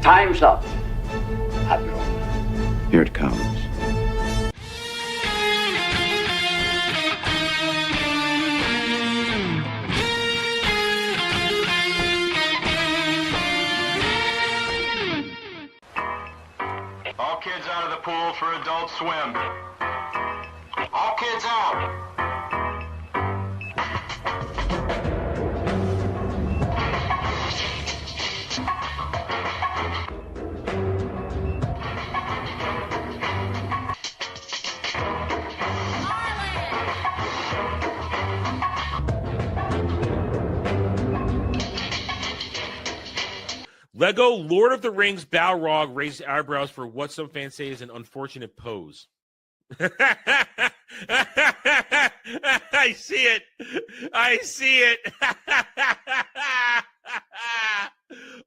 Time's up, Admiral. Here it comes. All kids out of the pool for Adult Swim. All kids out. Lego Lord of the Rings Balrog raised eyebrows for what some fans say is an unfortunate pose. I see it. I see it.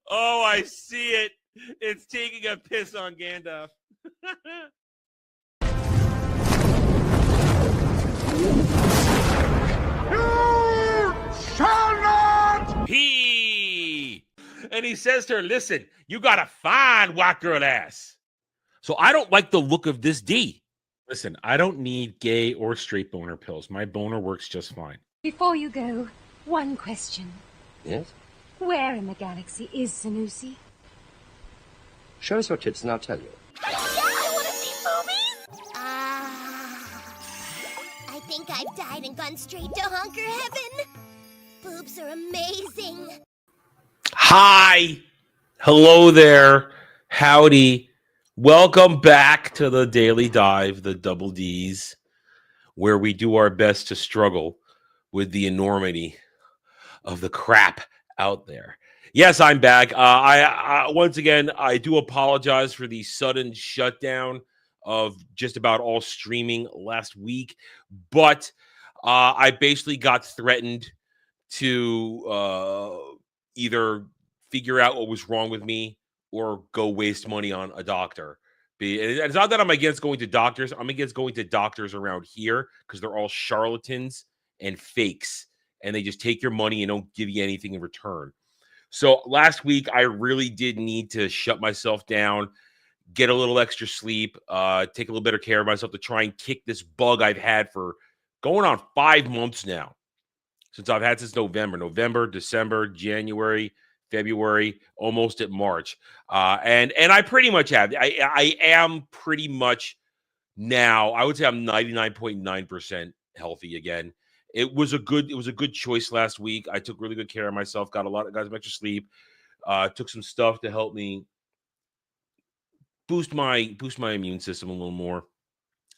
Oh, I see it. It's taking a piss on Gandalf. You shall not! And he says to her, listen, you got a fine white girl ass. So I don't like the look of this D. Listen, I don't need gay or straight boner pills. My boner works just fine. Before you go, one question. Yes? Where in the galaxy is Sanusi? Show us your tits and I'll tell you. Yeah, I want to see movies! I think I've died and gone straight to honker heaven. Boobs are amazing. Hi. Hello there. Howdy. Welcome back to the Daily Dive, the Double D's, where we do our best to struggle with the enormity of the crap out there. Yes, I'm back. I once again, I do apologize for the sudden shutdown of just about all streaming last week, but I basically got threatened to either figure out what was wrong with me or go waste money on a doctor. It's not that I'm against going to doctors. I'm against going to doctors around here because they're all charlatans and fakes, and they just take your money and don't give you anything in return. So last week, I really did need to shut myself down, get a little extra sleep, take a little better care of myself to try and kick this bug I've had for going on 5 months now. Since I've had since November, December, January, February, almost at March. And I pretty much have. I am pretty much now, I would say I'm 99.9% healthy again. It was a good choice last week. I took really good care of myself, got some extra sleep, took some stuff to help me boost my immune system a little more.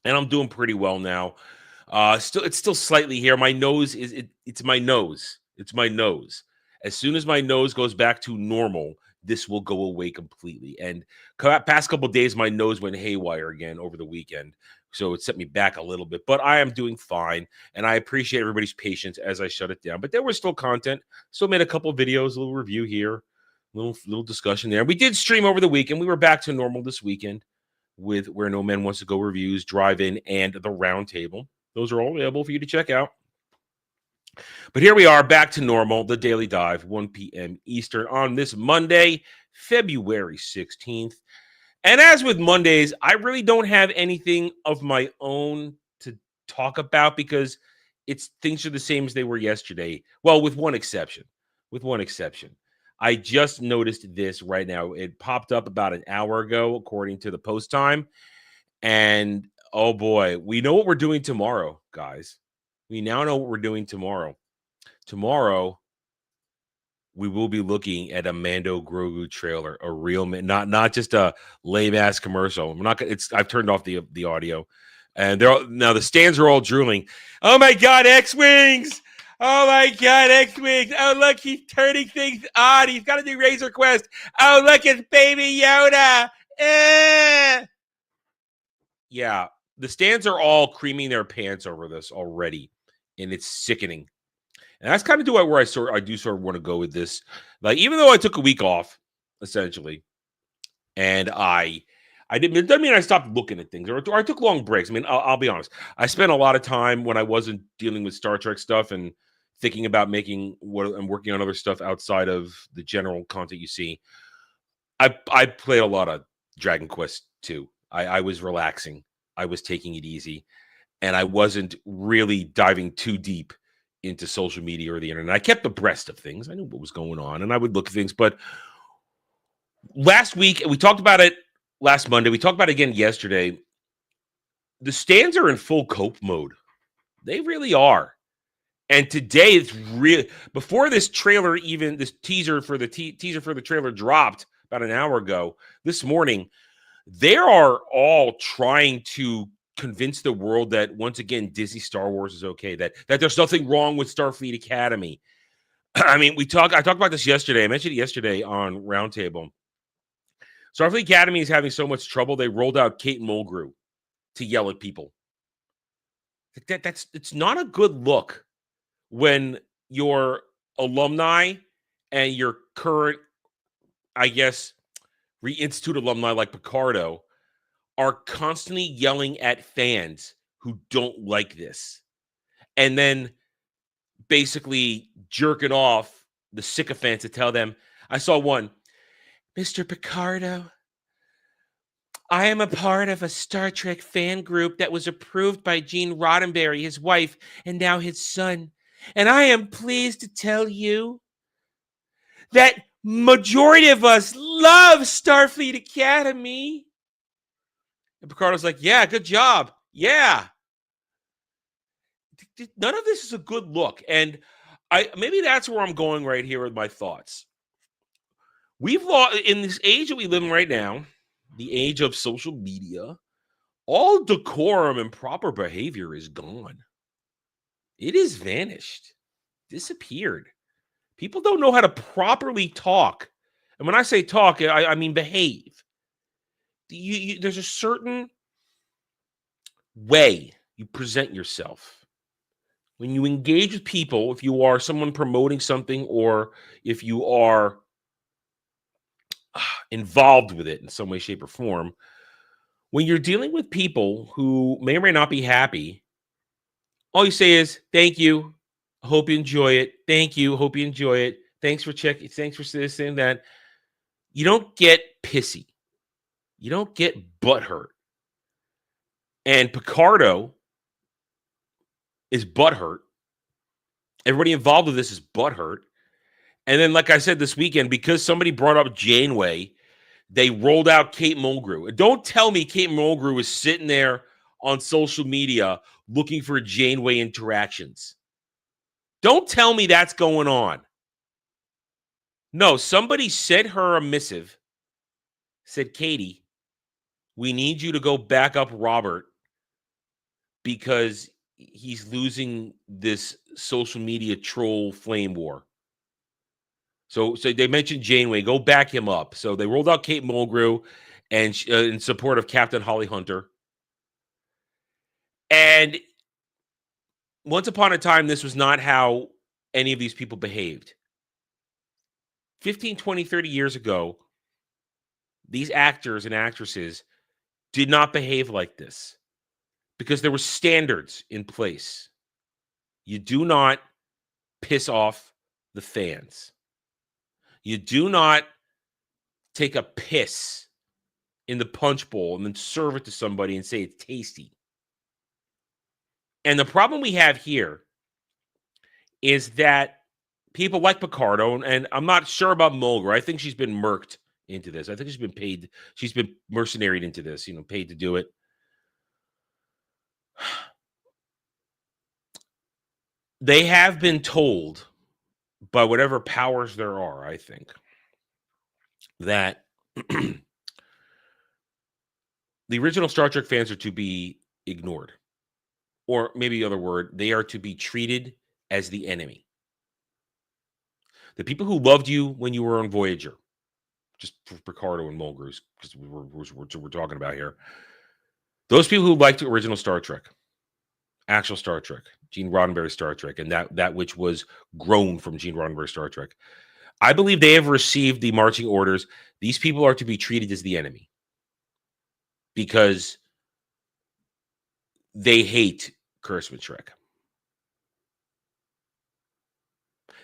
And I'm doing pretty well now. It's still slightly here. My nose it's my nose. It's my nose. As soon as my nose goes back to normal, this will go away completely. And past couple of days, my nose went haywire again over the weekend. So it set me back a little bit, but I am doing fine. And I appreciate everybody's patience as I shut it down. But there was still content. Still made a couple of videos, a little review here, little discussion there. We did stream over the weekend. We were back to normal this weekend with Where No Man Wants to Go reviews, Drive-In, and The Round Table. Those are all available for you to check out. But here we are, back to normal, the Daily Dive, 1 p.m. Eastern on this Monday, February 16th. And as with Mondays, I really don't have anything of my own to talk about because things are the same as they were yesterday. Well, with one exception. I just noticed this right now. It popped up about an hour ago, according to the post time. And oh boy, we know what we're doing tomorrow, guys. We now know what we're doing tomorrow. Tomorrow, we will be looking at a Mando Grogu trailer, a real not just a lame ass commercial. I've turned off the audio, and now the stands are all drooling. Oh my God, X-Wings! Oh my God, X-Wings! Oh look, he's turning things on. He's got a new Razor Quest. Oh look, it's Baby Yoda. Yeah, the stands are all creaming their pants over this already, and it's sickening. And that's kind of where I do sort of want to go with this. Like, even though I took a week off, essentially, and it doesn't mean I stopped looking at things or I took long breaks. I mean, I'll be honest. I spent a lot of time when I wasn't dealing with Star Trek stuff and thinking about making what I'm working on other stuff outside of the general content you see. I played a lot of Dragon Quest 2. I was relaxing. I was taking it easy, and I wasn't really diving too deep into social media or the internet. I kept abreast of things. I knew what was going on, and I would look at things. But last week, we talked about it last Monday. We talked about it again yesterday. The stands are in full cope mode. They really are. And today it's really, before this trailer, even this teaser for the teaser for the trailer dropped about an hour ago, this morning, they are all trying to convince the world that once again Disney Star Wars is okay, that there's nothing wrong with Starfleet Academy. I mean, I talked about this yesterday. I mentioned it yesterday on Roundtable. Starfleet Academy is having so much trouble, they rolled out Kate Mulgrew to yell at people. It's not a good look when your alumni and your current, I guess, reinstitute alumni like Picardo are constantly yelling at fans who don't like this. And then basically jerking off the sycophants to tell them, I saw one, Mr. Picardo, I am a part of a Star Trek fan group that was approved by Gene Roddenberry, his wife, and now his son. And I am pleased to tell you that majority of us love Starfleet Academy. And Picardo's like, yeah, good job. Yeah. None of this is a good look. And maybe that's where I'm going right here with my thoughts. We've lost, in this age that we live in right now, the age of social media, all decorum and proper behavior is gone. It is vanished, disappeared. People don't know how to properly talk. And when I say talk, I mean behave. There's a certain way you present yourself. When you engage with people, if you are someone promoting something or if you are involved with it in some way, shape, or form, when you're dealing with people who may or may not be happy, all you say is, thank you. I hope you enjoy it. Thank you. Hope you enjoy it. Thanks for checking. Thanks for this and that. You don't get pissy. You don't get butthurt. And Picardo is butthurt. Everybody involved with this is butthurt. And then, like I said this weekend, because somebody brought up Janeway, they rolled out Kate Mulgrew. And don't tell me Kate Mulgrew is sitting there on social media looking for Janeway interactions. Don't tell me that's going on. No, somebody sent her a missive, said, Katie, we need you to go back up Robert because he's losing this social media troll flame war. So they mentioned Janeway. Go back him up. So they rolled out Kate Mulgrew and in support of Captain Holly Hunter. And once upon a time, this was not how any of these people behaved. 15, 20, 30 years ago, these actors and actresses did not behave like this because there were standards in place. You do not piss off the fans. You do not take a piss in the punch bowl and then serve it to somebody and say it's tasty. And the problem we have here is that people like Picardo, and I'm not sure about Mulgrew. I think she's been murked into this. I think she's been paid. She's been mercenaried into this, paid to do it. They have been told by whatever powers there are, I think, that the original Star Trek fans are to be ignored. Or maybe the other word, they are to be treated as the enemy. The people who loved you when you were on Voyager, just for Picardo and Mulgrew, because we're talking about here, those people who liked the original Star Trek, actual Star Trek, Gene Roddenberry Star Trek, and that which was grown from Gene Roddenberry Star Trek, I believe they have received the marching orders. These people are to be treated as the enemy because they hate Kurtzman Trek.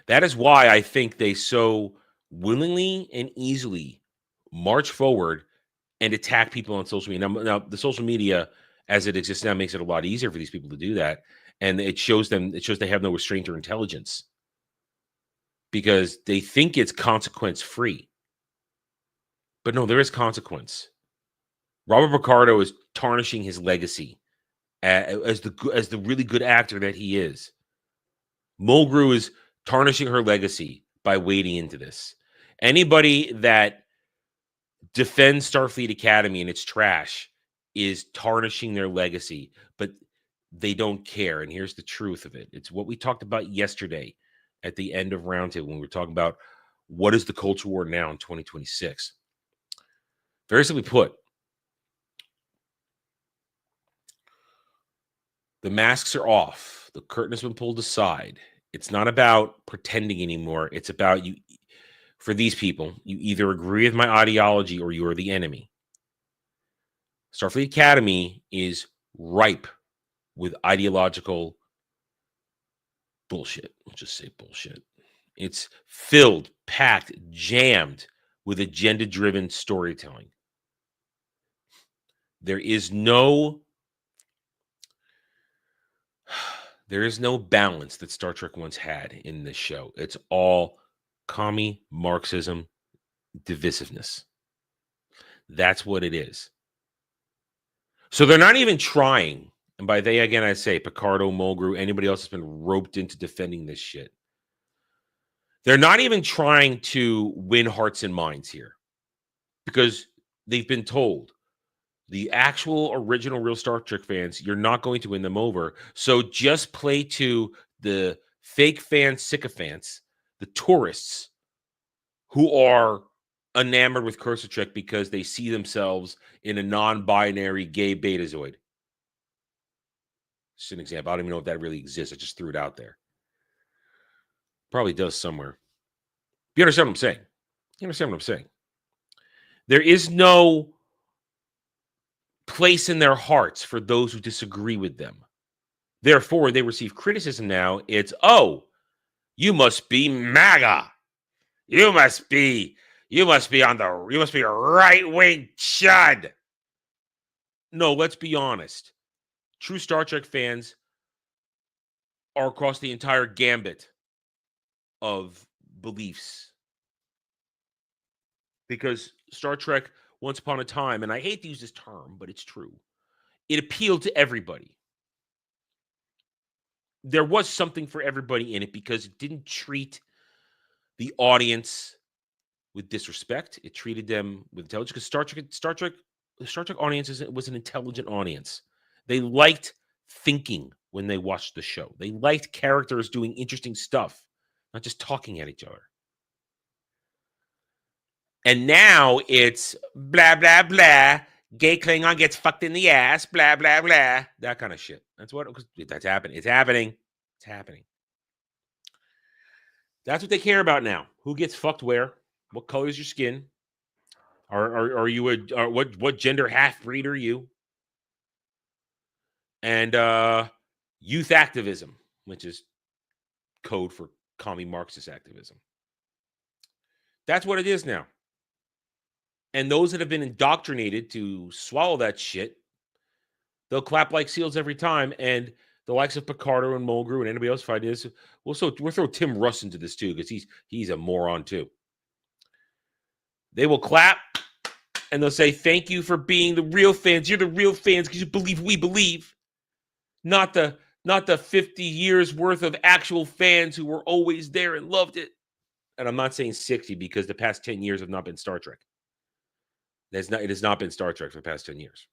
That is why I think they so willingly and easily march forward and attack people on social media. Now, the social media as it exists now makes it a lot easier for these people to do that. And it shows they have no restraint or intelligence because they think it's consequence free. But no, there is consequence. Robert Picardo is tarnishing his legacy as the really good actor that he is. Mulgrew is tarnishing her legacy by wading into this. Anybody that defends Starfleet Academy and its trash is tarnishing their legacy, but they don't care. And here's the truth of it. It's what we talked about yesterday at the end of round two when we were talking about what is the culture war now in 2026. Very simply put, the masks are off. The curtain has been pulled aside. It's not about pretending anymore. It's about you. For these people, you either agree with my ideology or you are the enemy. Starfleet Academy is ripe with ideological bullshit. Let's just say bullshit. It's filled, packed, jammed with agenda-driven storytelling. There is no balance that Star Trek once had in this show. It's all commie, Marxism, divisiveness. That's what it is. So they're not even trying. And by they, again, I say Picardo, Mulgrew, anybody else has been roped into defending this shit. They're not even trying to win hearts and minds here because they've been told the actual original real Star Trek fans, you're not going to win them over. So just play to the fake fan sycophants, the tourists who are enamored with Cursor Trek because they see themselves in a non-binary gay betazoid. Just an example. I don't even know if that really exists. I just threw it out there. Probably does somewhere. You understand what I'm saying? You understand what I'm saying? There is no place in their hearts for those who disagree with them. Therefore, when they receive criticism now, it's, oh, you must be MAGA. You must be a right-wing chud. No, let's be honest. True Star Trek fans are across the entire gambit of beliefs. Because Star Trek, once upon a time, and I hate to use this term, but it's true, it appealed to everybody. There was something for everybody in it because it didn't treat the audience with disrespect. It treated them with intelligence because the Star Trek audience was an intelligent audience. They liked thinking when they watched the show. They liked characters doing interesting stuff, not just talking at each other. And now it's blah, blah, blah. Gay Klingon gets fucked in the ass, blah, blah, blah. That kind of shit. That's happening. It's happening. It's happening. That's what they care about now. Who gets fucked where? What color is your skin? Are you what gender half-breed are you? And youth activism, which is code for commie Marxist activism. That's what it is now. And those that have been indoctrinated to swallow that shit, they'll clap like seals every time. And the likes of Picardo and Mulgrew and anybody else fighting this, we'll throw Tim Russ into this too, because he's a moron too. They will clap and they'll say, thank you for being the real fans. You're the real fans because you believe we believe. Not the 50 years worth of actual fans who were always there and loved it. And I'm not saying 60 because the past 10 years have not been Star Trek. It has not been Star Trek for the past 10 years.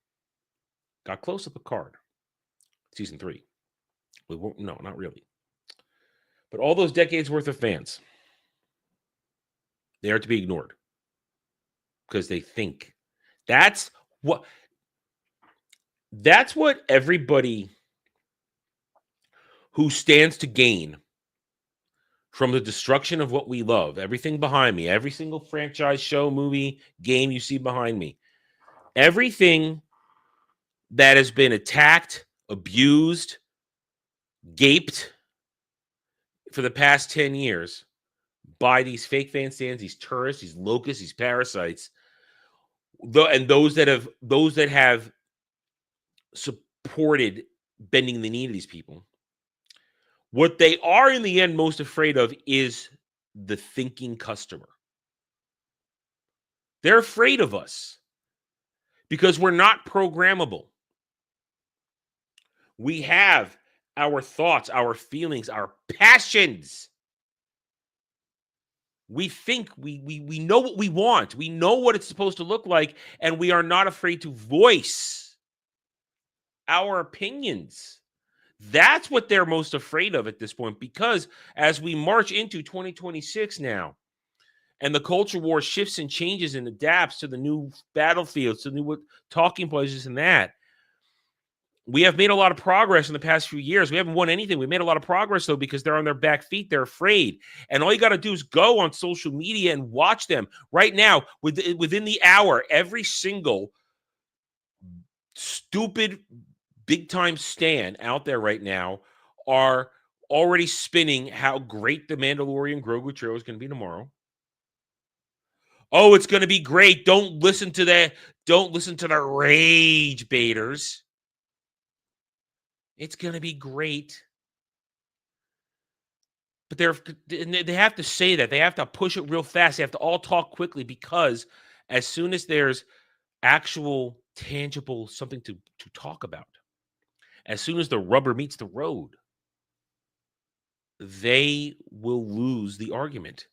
Got close to Picard. Season 3. No, not really. But all those decades worth of fans, they are to be ignored. Because they think. That's what everybody who stands to gain from the destruction of what we love, everything behind me, every single franchise, show, movie, game you see behind me, everything that has been attacked, abused, gaped for the past 10 years by these fake fan stands, these tourists, these locusts, these parasites, And those that have supported bending the knee to these people, what they are in the end most afraid of is the thinking customer. They're afraid of us because we're not programmable. We have our thoughts, our feelings, our passions. We think we know what we want. We know what it's supposed to look like, and we are not afraid to voice our opinions. That's what they're most afraid of at this point, because as we march into 2026 now, and the culture war shifts and changes and adapts to the new battlefields, to the new talking places and that, we have made a lot of progress in the past few years. We haven't won anything. We made a lot of progress, though, because they're on their back feet. They're afraid. And all you got to do is go on social media and watch them. Right now, within the hour, every single stupid big-time stan out there right now are already spinning how great the Mandalorian Grogu trailer is going to be tomorrow. Oh, it's going to be great. Don't listen to the rage baiters. It's going to be great. But they have to say that. They have to push it real fast. They have to all talk quickly, because as soon as there's actual, tangible something to talk about, as soon as the rubber meets the road, they will lose the argument.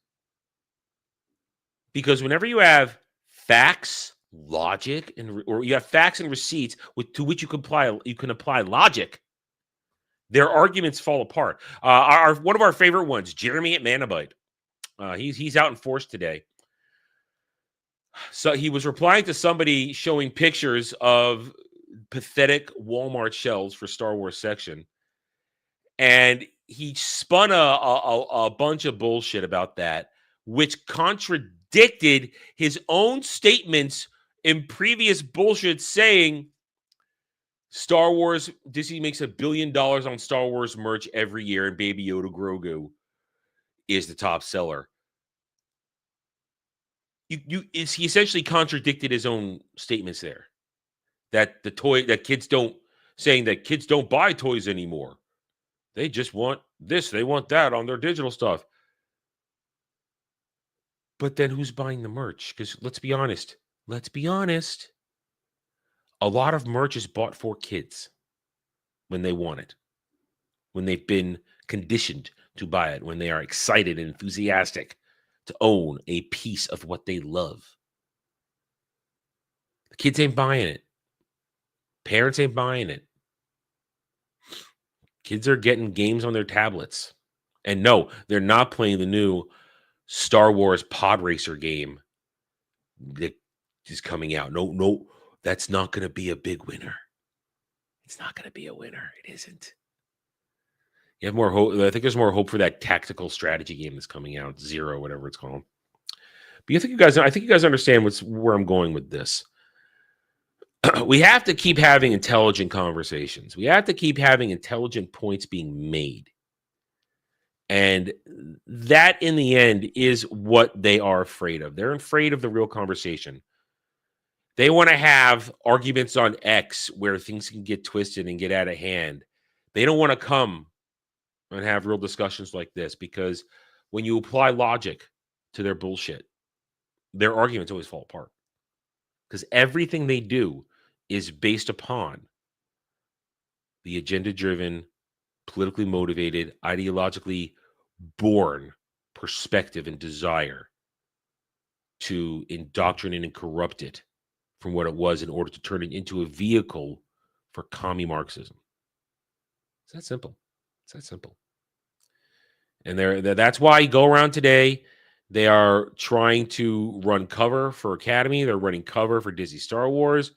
Because whenever you have facts, logic, or you have facts and receipts to which you can apply logic, their arguments fall apart. One of our favorite ones, Jeremy at Manabite. He's out in force today. So he was replying to somebody showing pictures of pathetic Walmart shelves for Star Wars section, and he spun a bunch of bullshit about that, which contradicted his own statements in previous bullshit, saying Star Wars, Disney makes $1 billion on Star Wars merch every year, and Baby Yoda Grogu is the top seller. He essentially contradicted his own statements there. That kids don't buy toys anymore. They just want this, they want that on their digital stuff. But then who's buying the merch? Because let's be honest. A lot of merch is bought for kids when they want it, when they've been conditioned to buy it, when they are excited and enthusiastic to own a piece of what they love. The kids ain't buying it. Parents ain't buying it. Kids are getting games on their tablets. And no, they're not playing the new Star Wars Pod Racer game that is coming out. No, that's not going to be a big winner. It's not going to be a winner. It isn't. You have more hope. I think there's more hope for that tactical strategy game that's coming out, Zero, whatever it's called. But I think you guys understand where I'm going with this. We have to keep having intelligent conversations. We have to keep having intelligent points being made. And that, in the end, is what they are afraid of. They're afraid of the real conversation. They want to have arguments on X where things can get twisted and get out of hand. They don't want to come and have real discussions like this, because when you apply logic to their bullshit, their arguments always fall apart. Because everything they do is based upon the agenda-driven, politically motivated, ideologically born perspective and desire to indoctrinate and corrupt it from what it was in order to turn it into a vehicle for commie Marxism. It's that simple. It's that simple. And that's why you go around today. They are trying to run cover for Academy. They're running cover for Disney Star Wars.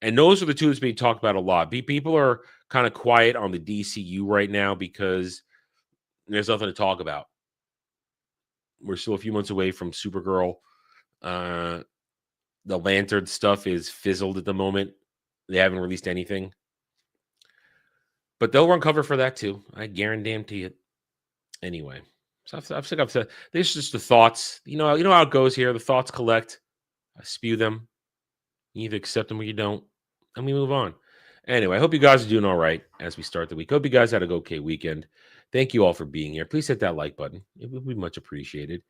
And those are the two that's being talked about a lot. People are kind of quiet on the DCU right now because there's nothing to talk about. We're still a few months away from Supergirl. The Lantern stuff is fizzled at the moment. They haven't released anything. But they'll run cover for that too. I guarantee it. Anyway, so I've said this is just the thoughts. You know how it goes here. The thoughts collect. I spew them. You either accept them or you don't, and we move on. Anyway, I hope you guys are doing all right as we start the week. Hope you guys had a okay weekend. Thank you all for being here. Please hit that like button. It would be much appreciated.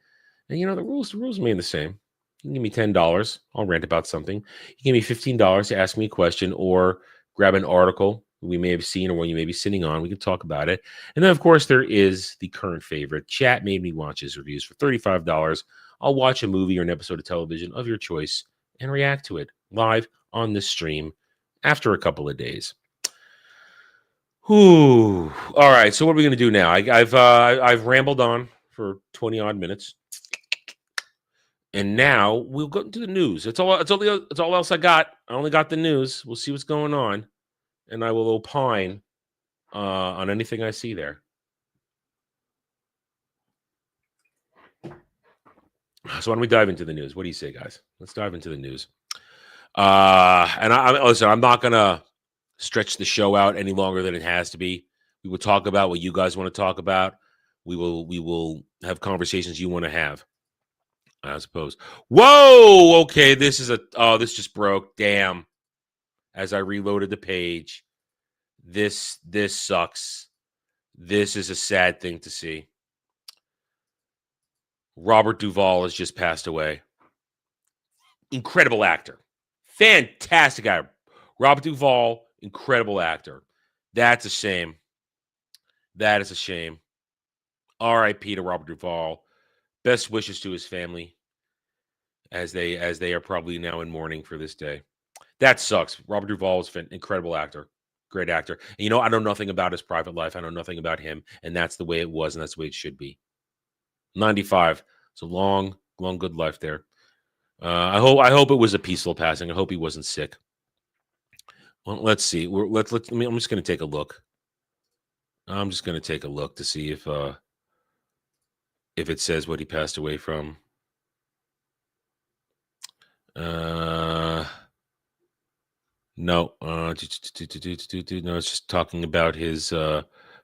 And the rules remain the same. You can give me $10. I'll rant about something. You can give me $15 to ask me a question or grab an article we may have seen or one you may be sitting on. We can talk about it. And then, of course, there is the current favorite. Chat made me watch his reviews for $35. I'll watch a movie or an episode of television of your choice and react to it live on the stream after a couple of days. Whew. All right. So what are we going to do now? I've rambled on for 20 odd minutes. And now we'll go into the news. It's all else I got. I only got the news. We'll see what's going on. And I will opine on anything I see there. So why don't we dive into the news? What do you say, guys? Let's dive into the news. Listen, I'm not going to stretch the show out any longer than it has to be. We will talk about what you guys want to talk about. We will have conversations you want to have. I suppose. Whoa! Okay, this just broke. Damn. As I reloaded the page. This sucks. This is a sad thing to see. Robert Duvall has just passed away. Incredible actor. Fantastic actor. Robert Duvall, incredible actor. That's a shame. That is a shame. R.I.P. to Robert Duvall. Best wishes to his family as they are probably now in mourning for this day. That sucks. Robert Duvall is an incredible actor. Great actor. And I know nothing about his private life. I know nothing about him. And that's the way it was, and that's the way it should be. 95. It's a long, good life there. I hope it was a peaceful passing. I hope he wasn't sick. Well, let's see. I'm just going to take a look. I'm just going to take a look to see if it says what he passed away from. No. No, it's just talking about his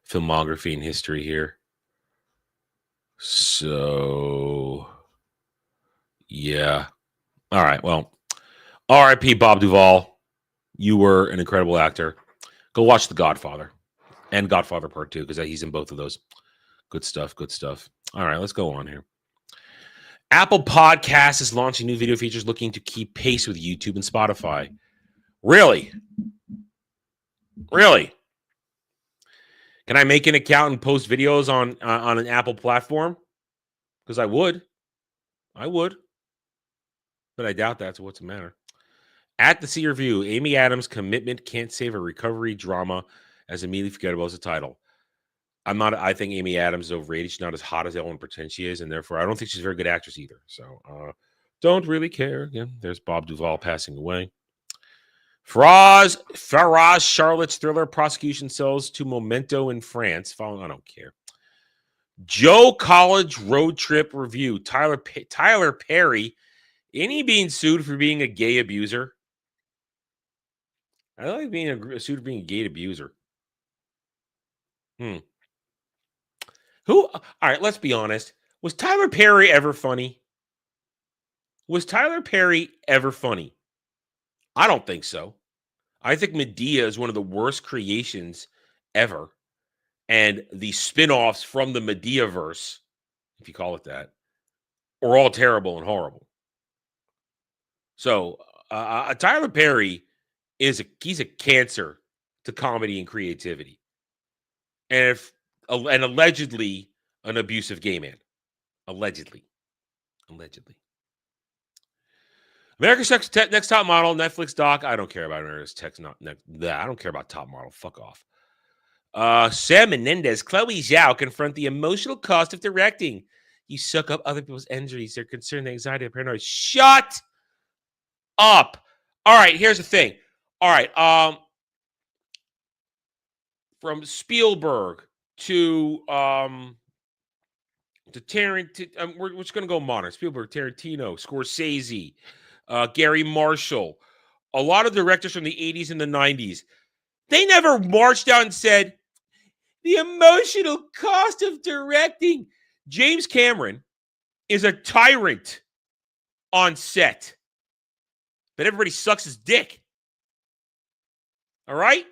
filmography and history here. So, yeah. All right. Well, R.I.P. Bob Duvall. You were an incredible actor. Go watch The Godfather and Godfather Part 2 because he's in both of those. Good stuff. Good stuff. All right, let's go on here. Apple Podcasts is launching new video features looking to keep pace with YouTube and Spotify. Really? Really? Can I make an account and post videos on an Apple platform? Because I would. But I doubt that, so what's the matter? At the C Review, Amy Adams' commitment can't save a recovery drama as immediately forgettable as the title. I think Amy Adams is overrated. She's not as hot as everyone pretends she is, and therefore I don't think she's a very good actress either. So don't really care. Again, there's Bob Duvall passing away. Faraz Charlotte's thriller prosecution sells to Memento in France. I don't care. Joe College road trip review. Tyler Perry. Ain't he being sued for being a gay abuser? I like being sued for being a gay abuser. All right, let's be honest. Was Tyler Perry ever funny? I don't think so. I think Medea is one of the worst creations ever. And the spin-offs from the Medea-verse, if you call it that, are all terrible and horrible. So Tyler Perry he's a cancer to comedy and creativity. And allegedly an abusive gay man. Allegedly. America's Next Top Model, Netflix doc. I don't care about America's I don't care about Top Model. Fuck off. Sam Menendez, Chloe Zhao confront the emotional cost of directing. You suck up other people's injuries. They're concerned, the anxiety, and paranoia. Shut up. All right, here's the thing. All right, from Spielberg to Tarantino, we're just gonna go modern. Spielberg, Tarantino, Scorsese, Gary Marshall, a lot of directors from the 80s and the 90s. They never marched out and said, the emotional cost of directing. James Cameron is a tyrant on set. but everybody sucks his dick. All right?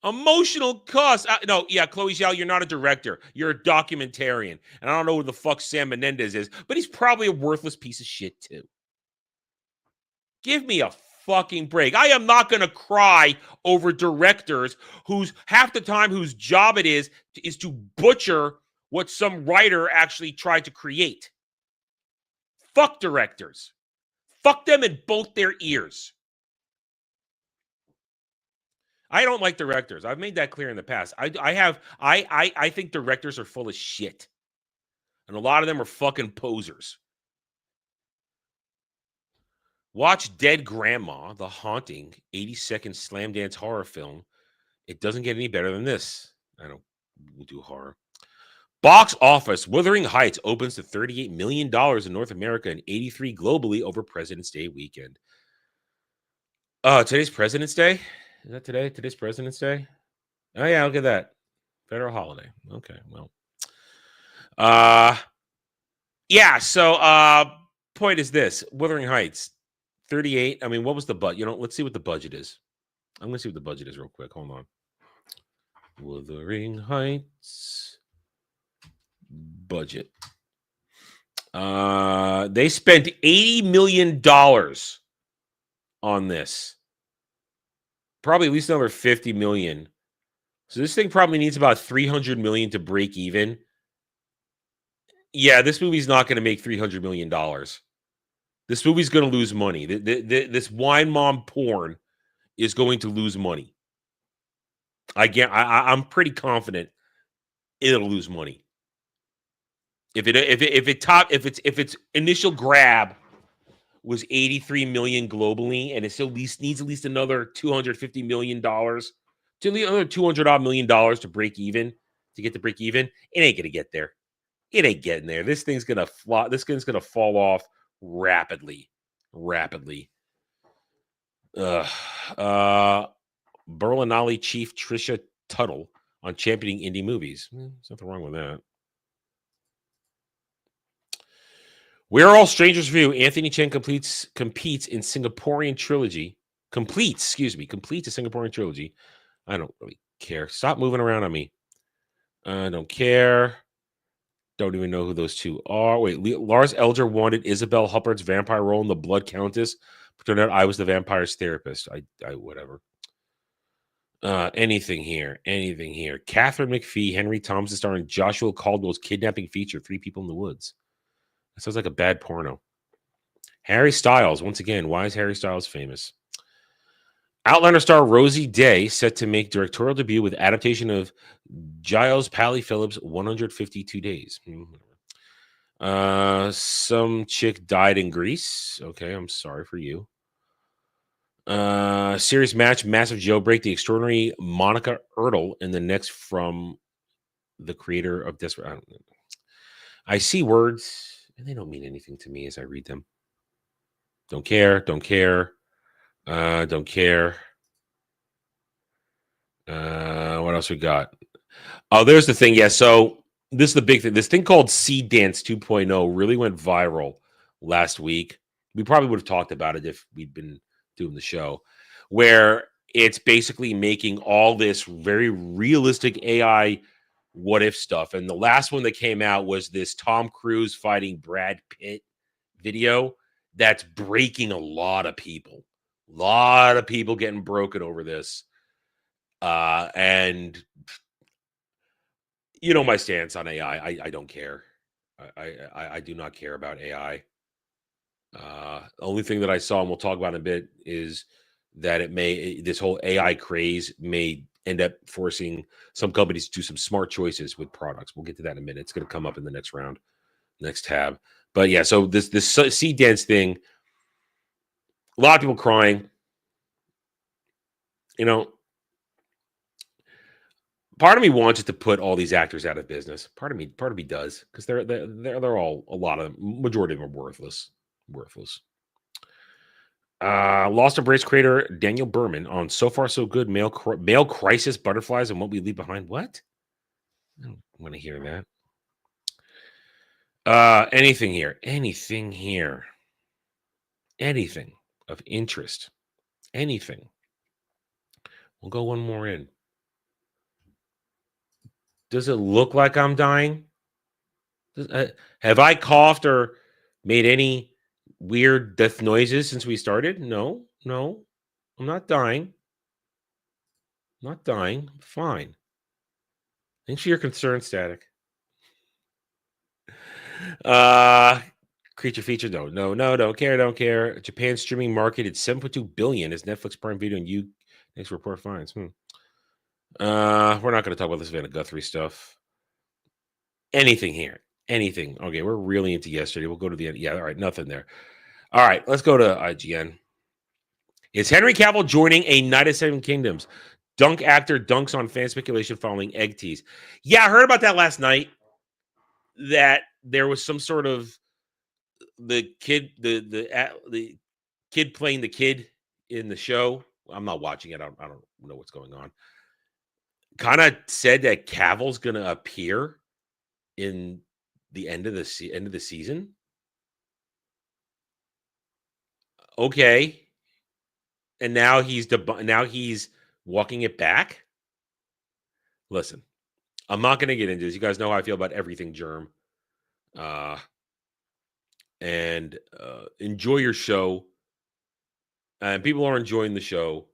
Emotional cost. No, yeah, Chloe Zhao, you're not a director. You're a documentarian. And I don't know who the fuck Sam Menendez is, but he's probably a worthless piece of shit, too. Give me a fucking break. I am not going to cry over directors whose half the time whose job it is to butcher what some writer actually tried to create. Fuck directors. Fuck them in both their ears. I don't like directors. I've made that clear in the past. I think directors are full of shit. And a lot of them are fucking posers. Watch Dead Grandma, The Haunting, 80-second slam dance horror film. It doesn't get any better than this. I don't do horror. Box office, Wuthering Heights opens to $38 million in North America and $83 globally over President's Day weekend. Today's President's Day? Is that today? Today's President's Day? Oh, yeah, look at that. Federal holiday. Okay, well. Yeah, so point is this. Wuthering Heights, 38. I mean, what was the budget? Let's see what the budget is. I'm going to see what the budget is real quick. Hold on. Wuthering Heights budget. They spent $80 million on this. Probably at least another $50 million. So this thing probably needs about $300 million to break even. Yeah, this movie's not going to make $300 million. This movie's going to lose money. This wine mom porn is going to lose money. I'm pretty confident it'll lose money. If its initial grab was $83 million globally, and it still needs at least another $250 million to another $200 million to break even, to get to break even, it ain't gonna get there. It ain't getting there. This thing's gonna fly. This thing's gonna fall off rapidly. Berlinale chief Trisha Tuttle on championing indie movies. There's nothing wrong with that. We're All Strangers Review. Anthony Chen competes in Singaporean trilogy. Completes a Singaporean trilogy. I don't really care. Stop moving around on me. I don't care. Don't even know who those two are. Wait, Lars Elger wanted Isabel Hupperd's vampire role in The Blood Countess. But turned out I was the vampire's therapist. I whatever. Anything here. Catherine McPhee, Henry Thompson starring Joshua Caldwell's kidnapping feature, Three People in the Woods. That sounds like a bad porno. Harry Styles, once again. Why is Harry Styles famous? Outlander star Rosie Day set to make directorial debut with adaptation of Giles Pally Phillips' 152 Days. Some chick died in Greece. Okay, I'm sorry for you. Serious match, massive jailbreak. The extraordinary Monica Erdl in the next from the creator of Desperate. I see words and they don't mean anything to me as I read them. Don't care. Don't care. What else we got? Oh, there's the thing. Yeah, so this is the big thing. This thing called Seed Dance 2.0 really went viral last week. We probably would have talked about it if we'd been doing the show, where it's basically making all this very realistic AI what if stuff. And the last one that came out was this Tom Cruise fighting Brad Pitt video that's breaking a lot of people. A lot of people getting broken over this. And you know my stance on AI. I don't care. I do not care about AI. The only thing that I saw, and we'll talk about in a bit, is that this whole AI craze may end up forcing some companies to do some smart choices with products. We'll get to that in a minute. It's going to come up in the next round, next tab. But yeah, so this Seed Dance thing, a lot of people crying. You know, part of me wants it to put all these actors out of business. Part of me does, because they're all, a lot of them, majority of them are worthless. Lost Embrace creator Daniel Berman on So Far So Good, male crisis, butterflies, and what we leave behind. What? I don't want to hear that. Anything here. of interest. Anything. We'll go one more in. Does it look like I'm dying? Have I coughed or made any weird death noises since we started? No. I'm not dying. I'm not dying. I'm fine. Thanks for your concern, Static. Creature feature, no, don't care. Japan's streaming market at 7.2 billion as Netflix Prime Video and you next report finds. We're not going to talk about this Vanna Guthrie stuff. Anything here? Anything? Okay, we're really into yesterday. We'll go to the end. Yeah, all right, nothing there. All right, let's go to IGN. Is Henry Cavill joining a Night of Seven Kingdoms? Dunk actor dunks on fan speculation following egg tease. Yeah, I heard about that last night. That there was some sort of the kid playing the kid in the show. I'm not watching it. I don't know what's going on. Kind of said that Cavill's going to appear in the end of the season. Okay, and now he's walking it back. Listen, I'm not going to get into this. You guys know how I feel about everything Germ. And enjoy your show. And people are enjoying the show.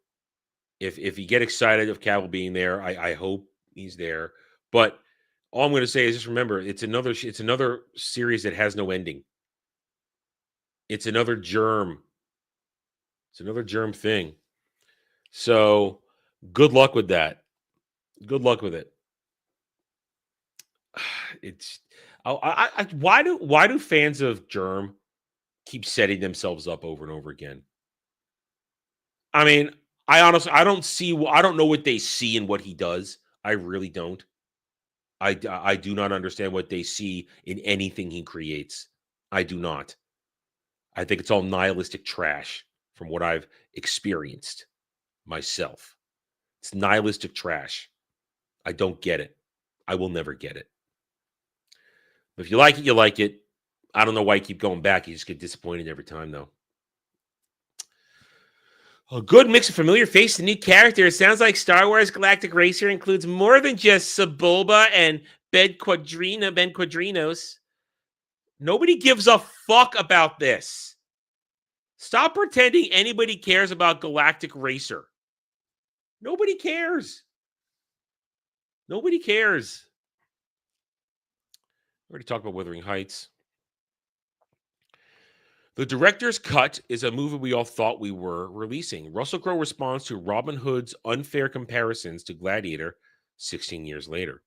If you get excited of Cavill being there, I hope he's there. But all I'm going to say is just remember, it's another series that has no ending. It's another Germ. It's another Germ thing. So good luck with that. Good luck with it. It's why do fans of Germ keep setting themselves up over and over again? I mean, I don't know what they see in what he does. I really don't. I do not understand what they see in anything he creates. I do not. I think it's all nihilistic trash from what I've experienced myself. It's nihilistic trash. I don't get it. I will never get it. But if you like it, you like it. I don't know why you keep going back. You just get disappointed every time, though. A good mix of familiar face and new character. It sounds like Star Wars Galactic Racer includes more than just Sebulba and Ben Quadrinos. Nobody gives a fuck about this. Stop pretending anybody cares about Galactic Racer. Nobody cares. Nobody cares. We already talked about Wuthering Heights. The director's cut is a movie we all thought we were releasing. Russell Crowe responds to Robin Hood's unfair comparisons to Gladiator 16 years later.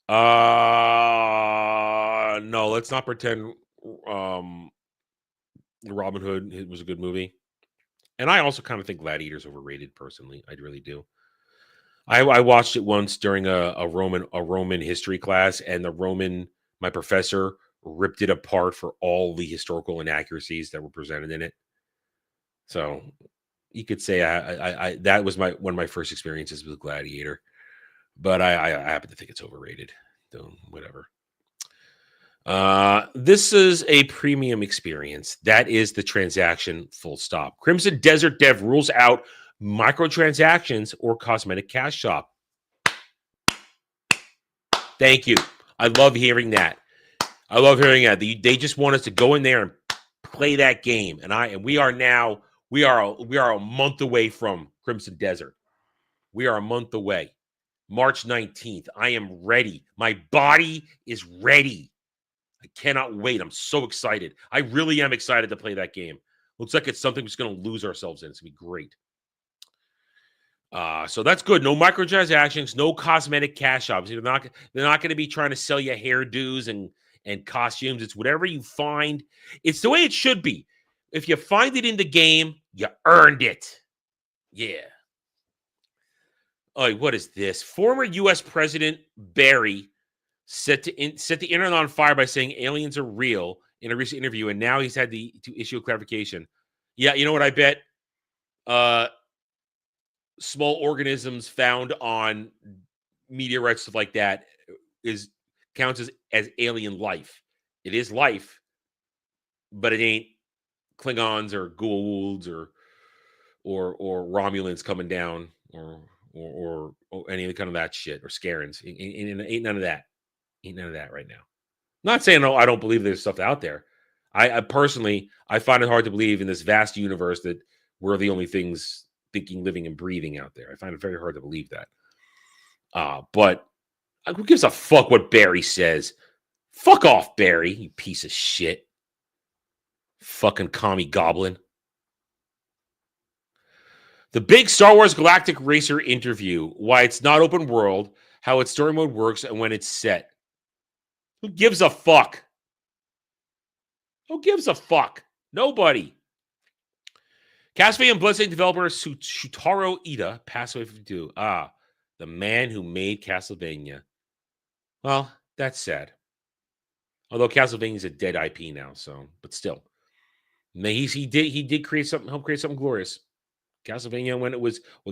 No, let's not pretend Robin Hood was a good movie. And I also kind of think Gladiator's overrated, personally. I really do. I watched it once during a Roman history class, and my professor ripped it apart for all the historical inaccuracies that were presented in it. So you could say I that was one of my first experiences with Gladiator, but I happen to think it's overrated. So whatever. This is a premium experience. That is the transaction, full stop. Crimson Desert Dev rules out microtransactions or cosmetic cash shop. Thank you. I love hearing that. They just want us to go in there and play that game. And we are a month away from Crimson Desert. We are a month away. March 19th. I am ready. My body is ready. I cannot wait. I'm so excited. I really am excited to play that game. Looks like it's something we're just going to lose ourselves in. It's going to be great. So that's good. No microtransactions, no cosmetic cash shops. They're not going to be trying to sell you hairdos and costumes. It's whatever you find. It's the way it should be. If you find it in the game, you earned it. Yeah. Oh, what is this? Former U.S. President Barry set the internet on fire by saying aliens are real in a recent interview, and now he's had to issue a clarification. Yeah, you know what I bet? Small organisms found on meteorites, stuff like that, counts as alien life. It is life, but it ain't Klingons or Goa'ulds or Romulans coming down or any kind of that shit or Scarens. Ain't none of that. Ain't none of that right now. Not saying no, I don't believe there's stuff out there. I personally I find it hard to believe in this vast universe that we're the only things thinking, living, and breathing out there. I find it very hard to believe that. But who gives a fuck what Barry says? Fuck off, Barry, you piece of shit. Fucking commie goblin. The big Star Wars Galactic Racer interview. Why it's not open world, how its story mode works, and when it's set. Who gives a fuck? Who gives a fuck? Nobody. Castlevania and Bloodstained developer Shutaro Ida passed away from 52. The man who made Castlevania. Well, that's sad. Although Castlevania is a dead IP now, so but still, he did create something, help create something glorious. Castlevania when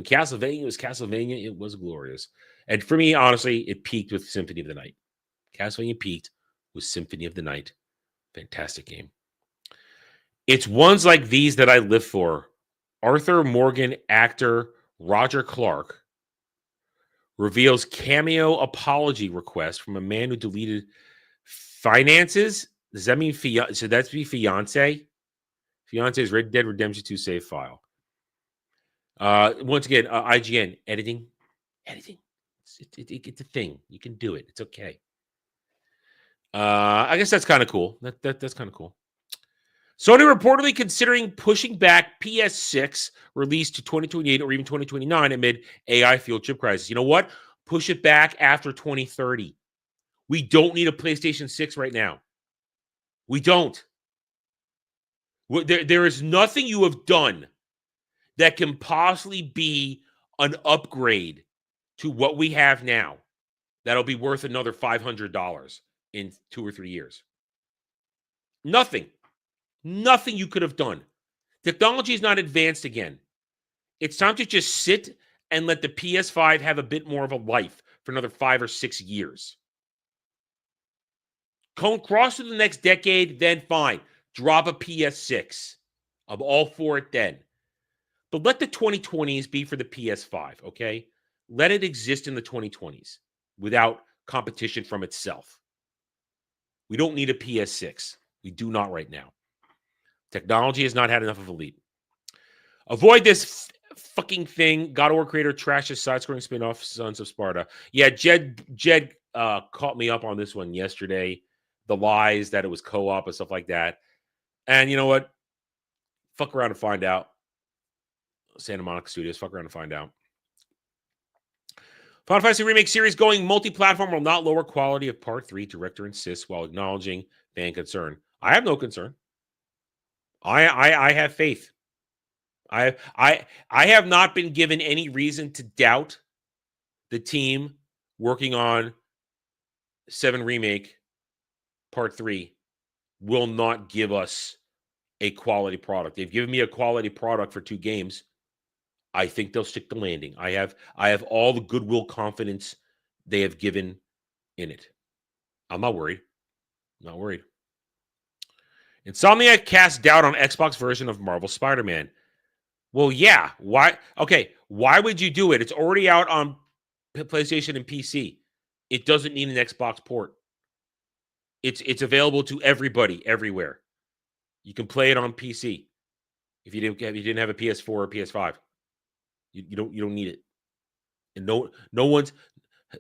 Castlevania was Castlevania, it was glorious. And for me, honestly, it peaked with Symphony of the Night. Castlevania peaked with Symphony of the Night. Fantastic game. It's ones like these that I live for. Arthur Morgan actor Roger Clark reveals cameo apology request from a man who deleted finances. Does that mean so that's be fiance? Fiance's Red Dead Redemption 2 save file. Once again, IGN editing. It's a thing. You can do it. It's okay. I guess that's kind of cool. That's kind of cool. Sony reportedly considering pushing back PS6 release to 2028 or even 2029 amid AI-fueled chip crisis. You know what? Push it back after 2030. We don't need a PlayStation 6 right now. We don't. There is nothing you have done that can possibly be an upgrade to what we have now that'll be worth another $500 in 2 or 3 years. Nothing you could have done. Technology is not advanced again. It's time to just sit and let the PS5 have a bit more of a life for another 5 or 6 years. Cross to the next decade, then fine. Drop a PS6. I'm all for it then. But let the 2020s be for the PS5, okay? Let it exist in the 2020s without competition from itself. We don't need a PS6. We do not right now. Technology has not had enough of a leap. Avoid this fucking thing. God of War creator trashes side-scrolling spin-off Sons of Sparta. Yeah, Jed caught me up on this one yesterday. The lies that it was co-op and stuff like that. And you know what? Fuck around and find out. Santa Monica Studios. Fuck around and find out. Final Fantasy Remake series going multi-platform will not lower quality of Part 3, director insists, while acknowledging fan concern. I have no concern. I have faith. I have not been given any reason to doubt the team working on 7 Remake Part 3 will not give us a quality product. They've given me a quality product for 2 games. I think they'll stick the landing. I have all the goodwill confidence they have given in it. I'm not worried. Not worried. Insomniac cast doubt on Xbox version of Marvel Spider-Man. Well, yeah. Why? Okay. Why would you do it? It's already out on PlayStation and PC. It doesn't need an Xbox port. It's available to everybody, everywhere. You can play it on PC. If you didn't have a PS4 or PS5, you don't need it. And no one's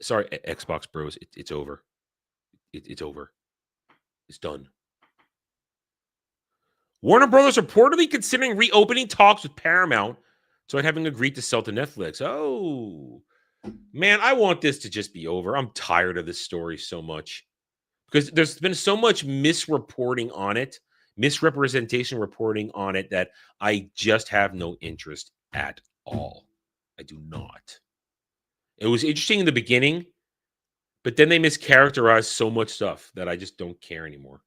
sorry, Xbox bros. It's over. It's over. It's done. Warner Brothers reportedly considering reopening talks with Paramount, despite having agreed to sell to Netflix. Oh, man, I want this to just be over. I'm tired of this story so much because there's been so much misreporting on it, misrepresentation reporting on it that I just have no interest at all. I do not. It was interesting in the beginning, but then they mischaracterized so much stuff that I just don't care anymore.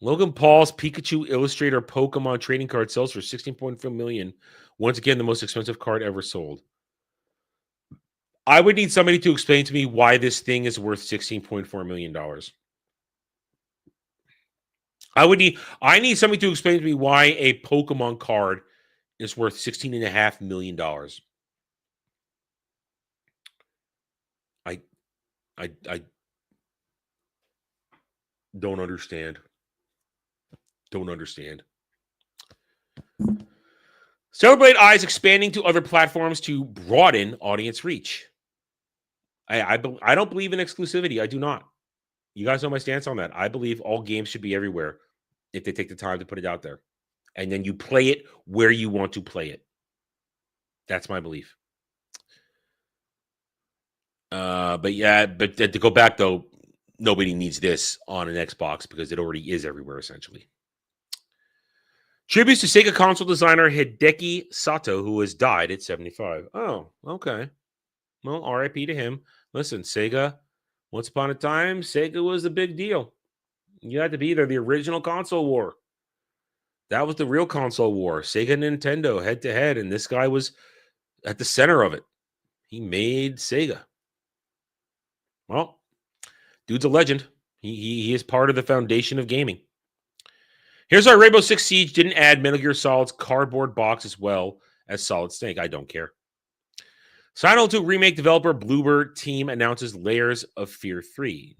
Logan Paul's Pikachu Illustrator Pokemon trading card sells for $16.4 million. Once again, the most expensive card ever sold. I would need somebody to explain to me why this thing is worth $16.4 million. I need somebody to explain to me why a Pokemon card is worth $16.5 million. I I don't understand. Don't understand. Celebrate Eyes expanding to other platforms to broaden audience reach. I don't believe in exclusivity. I do not. You guys know my stance on that. I believe all games should be everywhere if they take the time to put it out there. And then you play it where you want to play it. That's my belief. But to go back though, nobody needs this on an Xbox because it already is everywhere essentially. Tributes to Sega console designer Hideki Sato, who has died at 75. Oh, okay. Well, RIP to him. Listen, Sega, once upon a time, Sega was a big deal. You had to be there. The original console war. That was the real console war. Sega and Nintendo head to head, and this guy was at the center of it. He made Sega. Well, dude's a legend. He is part of the foundation of gaming. Here's our Rainbow Six Siege didn't add Metal Gear Solid's cardboard box as well as Solid Snake. I don't care. Silent Hill 2 remake developer Bluebird team announces Layers of Fear 3.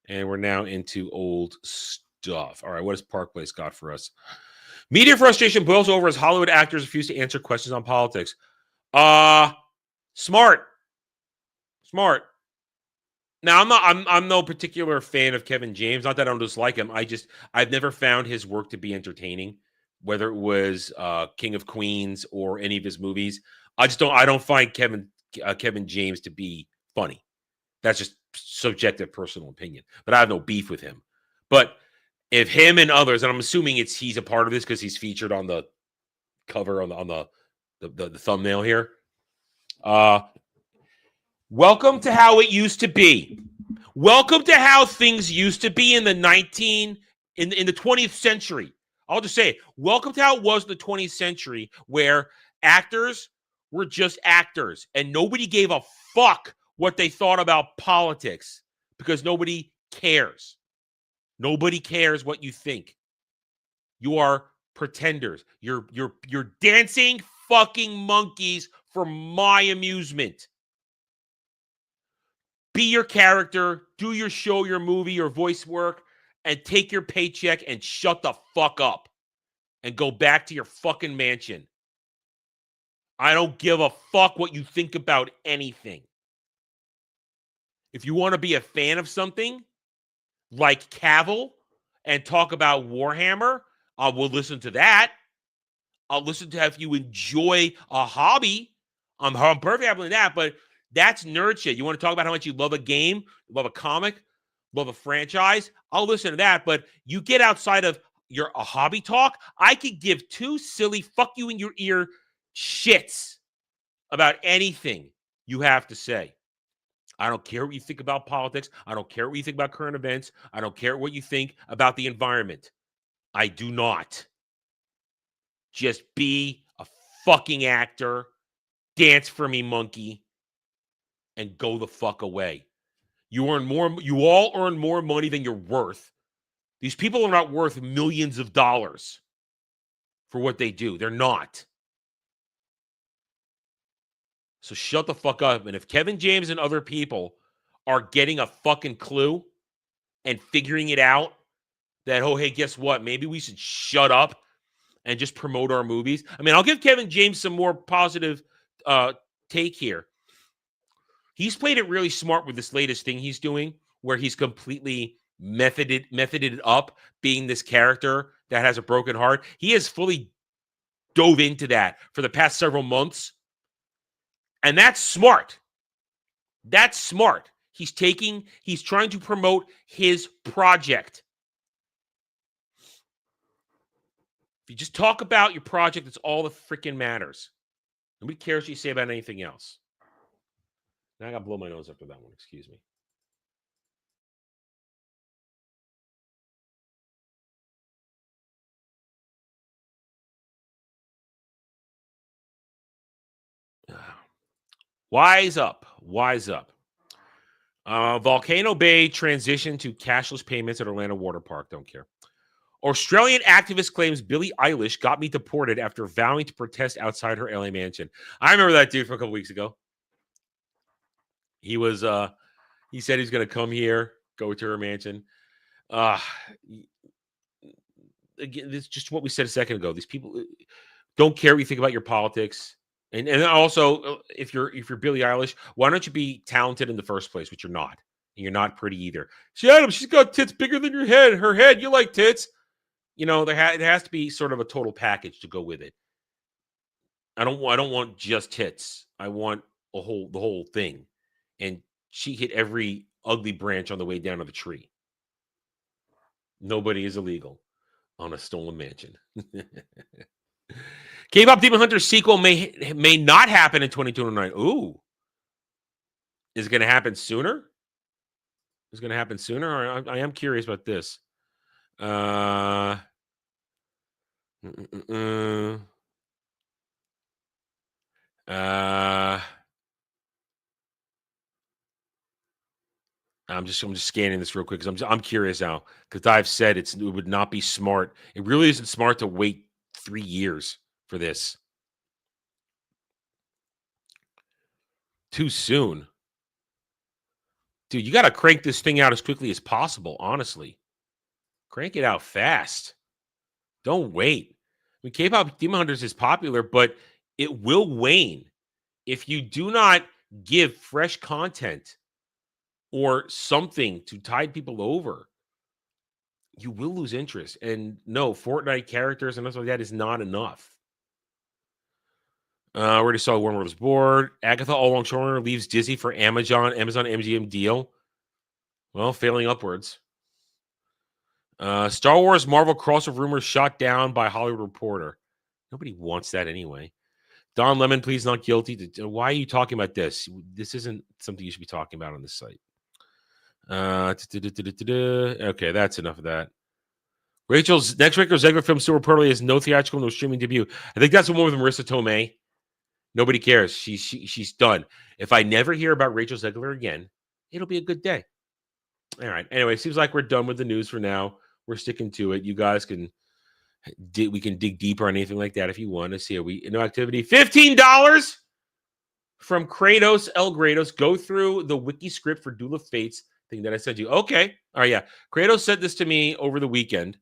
And we're now into old stuff. All right, what has Park Place got for us? Media frustration boils over as Hollywood actors refuse to answer questions on politics. Smart. Now, I'm no particular fan of Kevin James. Not that I don't dislike him. I've never found his work to be entertaining, whether it was King of Queens or any of his movies. I don't find Kevin James to be funny. That's just subjective personal opinion. But I have no beef with him. But if him and others, and I'm assuming he's a part of this because he's featured on the cover on the thumbnail here. Welcome to how it used to be. Welcome to how things used to be in the 20th century. I'll just say it. Welcome to how it was in the 20th century, where actors were just actors and nobody gave a fuck what they thought about politics because nobody cares. Nobody cares what you think. You are pretenders. You're dancing fucking monkeys for my amusement. Be your character, do your show, your movie, your voice work, and take your paycheck and shut the fuck up and go back to your fucking mansion. I don't give a fuck what you think about anything. If you want to be a fan of something like Cavill and talk about Warhammer, we'll listen to that. I'll listen to if you enjoy a hobby. I'm perfectly happy with that, but that's nerd shit. You want to talk about how much you love a game, love a comic, love a franchise? I'll listen to that. But you get outside of a hobby talk, I could give two silly fuck you in your ear shits about anything you have to say. I don't care what you think about politics. I don't care what you think about current events. I don't care what you think about the environment. I do not. Just be a fucking actor. Dance for me, monkey. And go the fuck away. You all earn more money than you're worth. These people are not worth millions of dollars for what they do. They're not. So shut the fuck up. And if Kevin James and other people are getting a fucking clue and figuring it out that, oh, hey, guess what? Maybe we should shut up and just promote our movies. I mean, I'll give Kevin James some more positive take here. He's played it really smart with this latest thing he's doing, where he's completely methoded it up, being this character that has a broken heart. He has fully dove into that for the past several months. And that's smart. That's smart. He's trying to promote his project. If you just talk about your project, it's all that freaking matters. Nobody cares what you say about anything else. Now I got to blow my nose after that one. Excuse me. Wise up. Wise up. Volcano Bay transition to cashless payments at Orlando Water Park. Don't care. Australian activist claims Billie Eilish got me deported after vowing to protest outside her LA mansion. I remember that dude from a couple weeks ago. He was he said he's gonna come here, go to her mansion. Again, this is just what we said a second ago. These people don't care what you think about your politics. And also, if you're Billie Eilish, why don't you be talented in the first place, which you're not. And you're not pretty either. See, Adam, she's got tits bigger than your head. Her head, you like tits. You know, it has to be sort of a total package to go with it. I don't want just tits. I want the whole thing. And she hit every ugly branch on the way down to the tree. Nobody is illegal on a stolen mansion. K-pop Demon Hunter sequel may not happen in 2029. Ooh. Is it going to happen sooner? Is it going to happen sooner? I am curious about this. I'm just scanning this real quick because I'm curious now because I've said it would not be smart. It really isn't smart to wait 3 years for this. Too soon. Dude, you got to crank this thing out as quickly as possible, honestly. Crank it out fast. Don't wait. I mean, K-pop Demon Hunters is popular, but it will wane if you do not give fresh content or something to tide people over. You will lose interest. And no, Fortnite characters and stuff like that is not enough. Already saw Warner Bros. Board. Agatha All-Longshoreman leaves Disney for Amazon MGM deal. Well, failing upwards. Star Wars Marvel crossover rumors shot down by Hollywood Reporter. Nobody wants that anyway. Don Lemon, please not guilty. Why are you talking about this? This isn't something you should be talking about on this site. Okay, that's enough of that. Rachel's next Rachel Zegler film still reportedly has no theatrical, no streaming debut. I think that's the one with Marissa Tomei. Nobody cares. She's done. If I never hear about Rachel Zegler again, it'll be a good day. All right. Anyway, seems like we're done with the news for now. We're sticking to it. You guys can we can dig deeper on anything like that if you want to see. No activity. $15 from Kratos El Grados. Go through the wiki script for Duel of Fates thing that I sent you. Okay. All right. Yeah. Kratos sent this to me over the weekend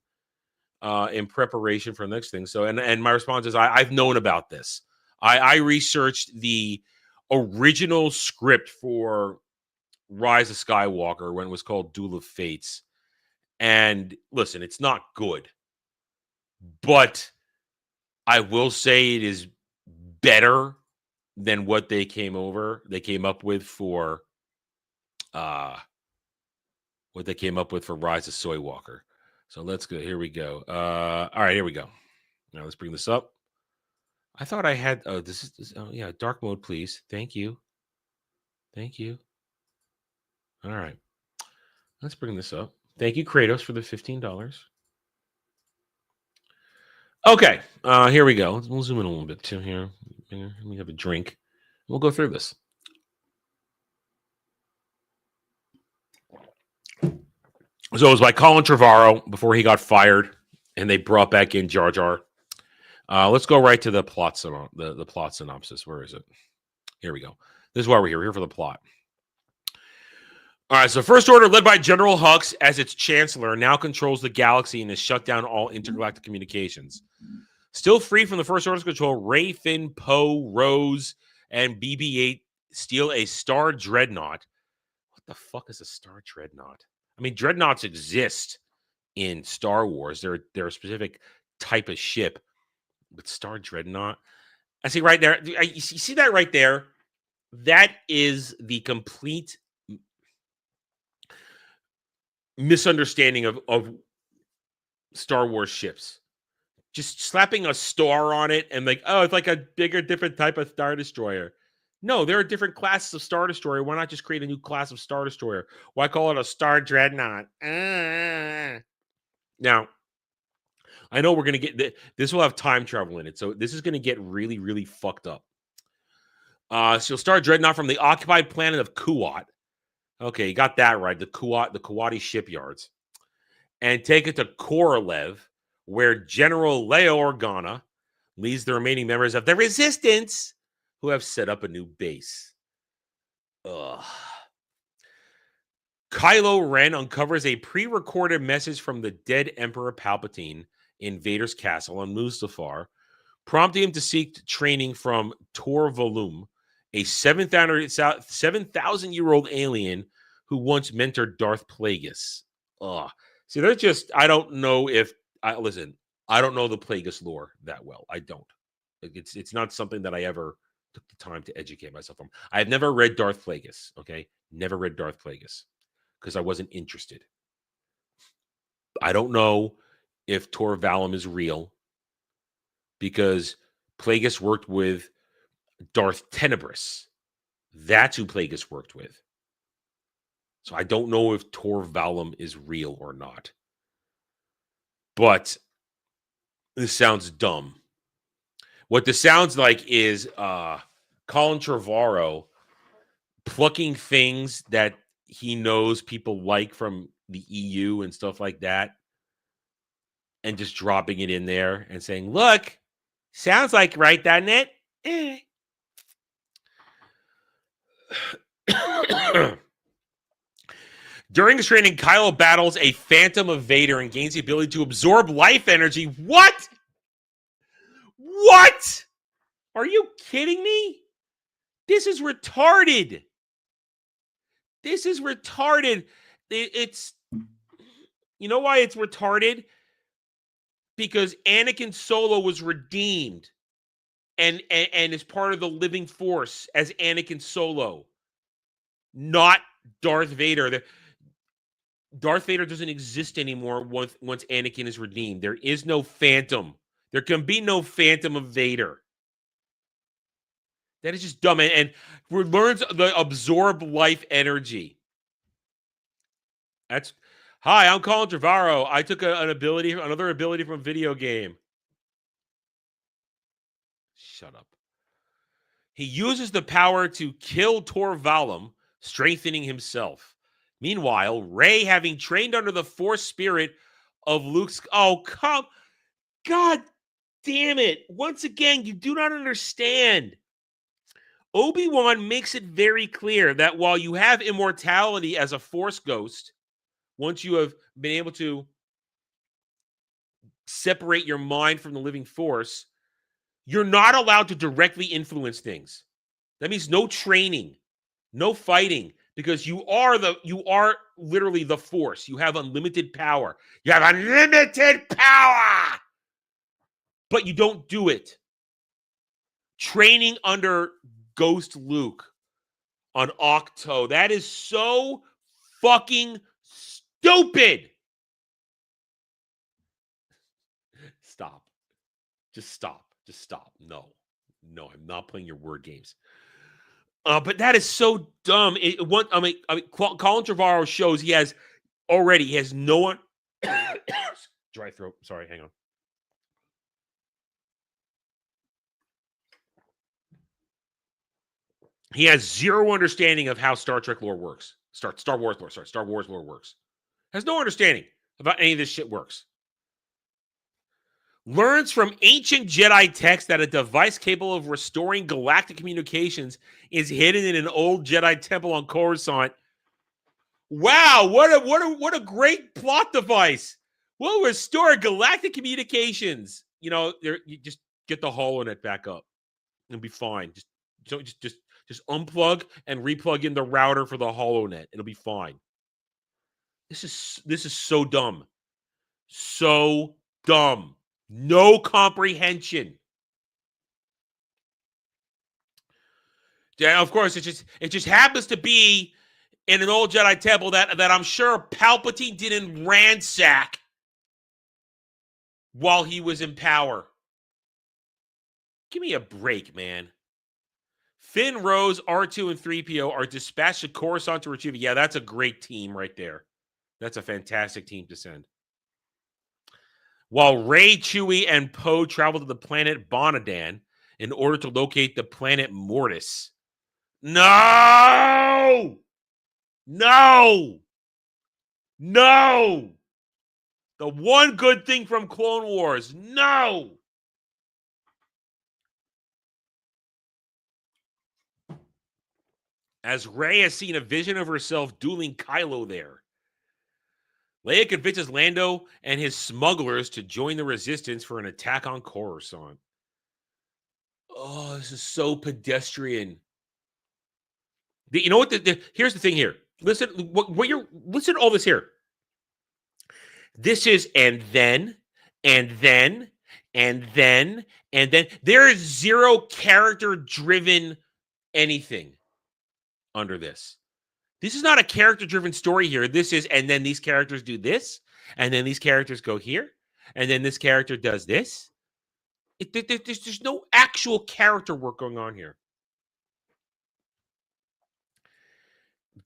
in preparation for the next thing. So, and my response is I've known about this. I researched the original script for Rise of Skywalker when it was called Duel of Fates. And listen, it's not good. But I will say it is better than what they came up with for Rise of Skywalker. So let's go. Here we go. All right, here we go. Now let's bring this up. I thought I had dark mode, please. Thank you. All right. Let's bring this up. Thank you, Kratos, for the $15. Okay, here we go. We'll zoom in a little bit too here. Let me have a drink. We'll go through this. So it was by Colin Trevorrow before he got fired, and they brought back in Jar Jar. Let's go right to the plot synopsis. Where is it? Here we go. This is why we're here. We're here for the plot. All right, so First Order, led by General Hux as its chancellor, now controls the galaxy and has shut down all intergalactic communications. Still free from the First Order's control, Rey, Finn, Poe, Rose, and BB-8 steal a Star Dreadnought. What the fuck is a Star Dreadnought? I mean, Dreadnoughts exist in Star Wars. They're a specific type of ship. But Star Dreadnought? I see right there. You see that right there? That is the complete misunderstanding of Star Wars ships. Just slapping a star on it and like, oh, it's like a bigger, different type of Star Destroyer. No, there are different classes of Star Destroyer. Why not just create a new class of Star Destroyer? Why call it a Star Dreadnought? Now, I know we're going to get this will have time travel in it. So this is going to get really, really fucked up. So Star Dreadnought from the occupied planet of Kuat Okay, you got that right. The Kuwati shipyards. And take it to Korolev, where General Leo Organa leads the remaining members of the resistance who have set up a new base. Ugh. Kylo Ren uncovers a pre-recorded message from the dead Emperor Palpatine in Vader's castle on Mustafar, prompting him to seek training from Tor Volum, a 7,000-year-old alien who once mentored Darth Plagueis. Ugh. See, they're just, I don't know if, I don't know the Plagueis lore that well. I don't. It's not something that I ever took the time to educate myself on. I've never read Darth Plagueis, okay? Never read Darth Plagueis because I wasn't interested. I don't know if Tor Valum is real because Plagueis worked with Darth Tenebris. That's who Plagueis worked with. So I don't know if Tor Valum is real or not. But this sounds dumb. What this sounds like is Colin Trevorrow plucking things that he knows people like from the EU and stuff like that and just dropping it in there and saying, look, sounds like right, doesn't it? During his training, Kylo battles a Phantom of Vader and gains the ability to absorb life energy. What? What? Are you kidding me? This is retarded. This is retarded. It's, you know why it's retarded? Because Anakin Solo was redeemed and is part of the living force as Anakin Solo, not Darth Vader. Darth Vader doesn't exist anymore once Anakin is redeemed. There is no Phantom. There can be no Phantom of Vader. That is just dumb. And learns the absorb life energy. That's, hi, I'm Colin Trevorrow. I took another ability from a video game. Shut up. He uses the power to kill Tor Valum, strengthening himself. Meanwhile, Rey, having trained under the Force spirit of Luke's... Oh, come... God damn it. Once again, you do not understand. Obi-Wan makes it very clear that while you have immortality as a Force ghost, once you have been able to separate your mind from the living Force, you're not allowed to directly influence things. That means no training, no fighting, because you are literally the Force. You have unlimited power. You have unlimited power, but you don't do it. Training under Ghost Luke on Octo. That is so fucking stupid. Stop. Just stop. Just stop. No, I'm not playing your word games. But that is so dumb. Colin Trevorrow shows he has no one. Dry throat. Sorry, hang on. He has zero understanding of how Star Trek lore works. Star Wars lore works. Has no understanding about any of this shit works. Learns from ancient Jedi text that a device capable of restoring galactic communications is hidden in an old Jedi temple on Coruscant. Wow, what a great plot device. We'll restore galactic communications. You just get the HoloNet back up. It'll be fine. Just unplug and replug in the router for the HoloNet. It'll be fine. This is so dumb. So dumb. No comprehension. Yeah, of course, it just happens to be in an old Jedi temple that I'm sure Palpatine didn't ransack while he was in power. Give me a break, man. Finn, Rose, R2, and 3PO are dispatched to Coruscant to retrieve it. Yeah, that's a great team right there. That's a fantastic team to send. While Rey, Chewie, and Poe travel to the planet Bonadan in order to locate the planet Mortis. No! No. No. The one good thing from Clone Wars. No. As Rey has seen a vision of herself dueling Kylo there. Leia convinces Lando and his smugglers to join the resistance for an attack on Coruscant. Oh, this is so pedestrian. You know what? Here's the thing here. Listen, listen to all this here. This is and then. There is zero character-driven anything under this. This is not a character-driven story here. This is, and then these characters do this, and then these characters go here, and then this character does this. There's no actual character work going on here.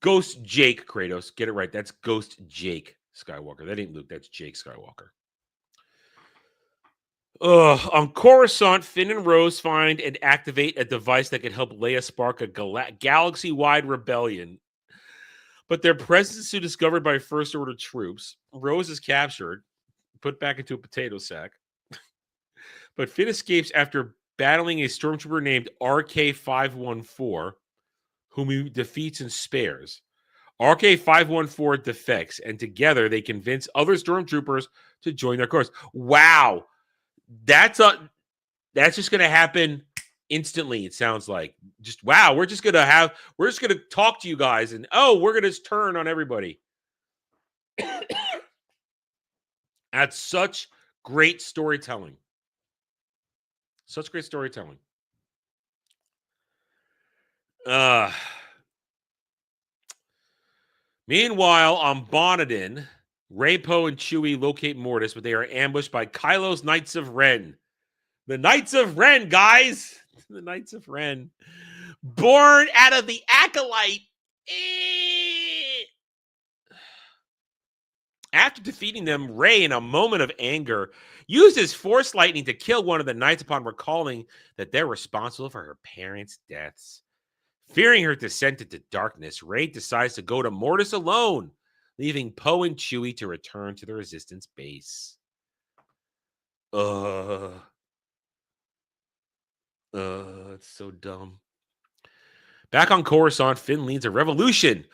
Ghost Jake Kratos. Get it right. That's Ghost Jake Skywalker. That ain't Luke. That's Jake Skywalker. On Coruscant, Finn and Rose find and activate a device that can help Leia spark a galaxy-wide rebellion. But their presence is soon discovered by First Order troops. Rose is captured, put back into a potato sack. But Finn escapes after battling a stormtrooper named RK-514, whom he defeats and spares. RK-514 defects, and together they convince other stormtroopers to join their course. Wow. That's just going to happen instantly, it sounds like. Just wow, we're just going to talk to you guys, and we're going to turn on everybody. That's such great storytelling. Such great storytelling. Meanwhile, on Bonadin, Rey, Poe, and Chewie locate Mortis, but they are ambushed by Kylo's Knights of Ren. The Knights of Ren, guys! The Knights of Ren. Born out of the Acolyte. After defeating them, Rey, in a moment of anger, uses Force Lightning to kill one of the Knights upon recalling that they're responsible for her parents' deaths. Fearing her descent into darkness, Rey decides to go to Mortis alone, leaving Poe and Chewie to return to the Resistance base. It's so dumb. Back on Coruscant, Finn leads a revolution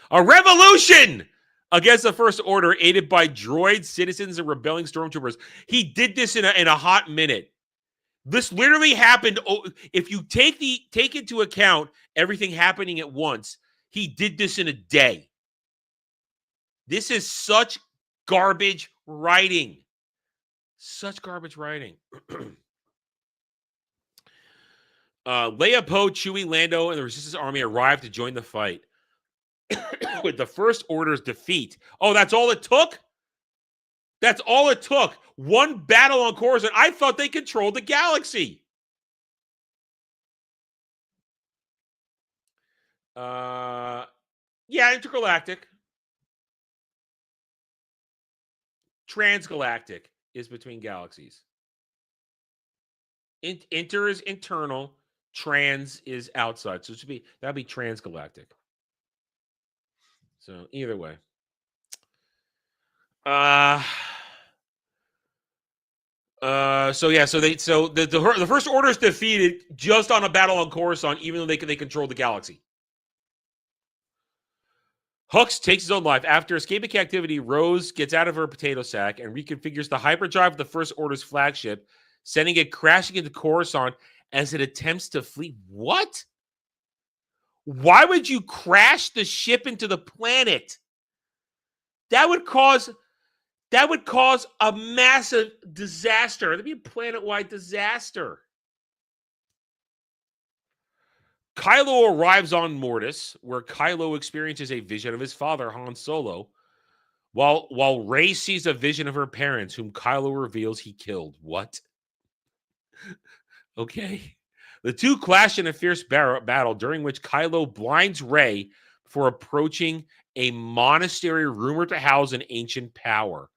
against the First Order, aided by droids, citizens, and rebelling stormtroopers. He did this in a hot minute. This literally happened. If you take into account everything happening at once, he did this in a day. This is such garbage writing. Such garbage writing. Leia, Poe, Chewie, Lando, and the Resistance Army arrive to join the fight. With the First Order's defeat. Oh, that's all it took? That's all it took. One battle on Coruscant. I thought they controlled the galaxy. Yeah, intergalactic. Transgalactic is between galaxies. Inter is internal. Trans is outside. So that'd be transgalactic. So either way. So the First Order is defeated just on a battle on Coruscant, even though they control the galaxy. Hux takes his own life. After escaping captivity, Rose gets out of her potato sack and reconfigures the hyperdrive of the First Order's flagship, sending it crashing into Coruscant as it attempts to flee. What? Why would you crash the ship into the planet? That would cause a massive disaster. That'd be a planet-wide disaster. Kylo arrives on Mortis, where Kylo experiences a vision of his father, Han Solo, while Rey sees a vision of her parents, whom Kylo reveals he killed. What? Okay. The two clash in a fierce battle, during which Kylo blinds Rey for approaching a monastery rumored to house an ancient power.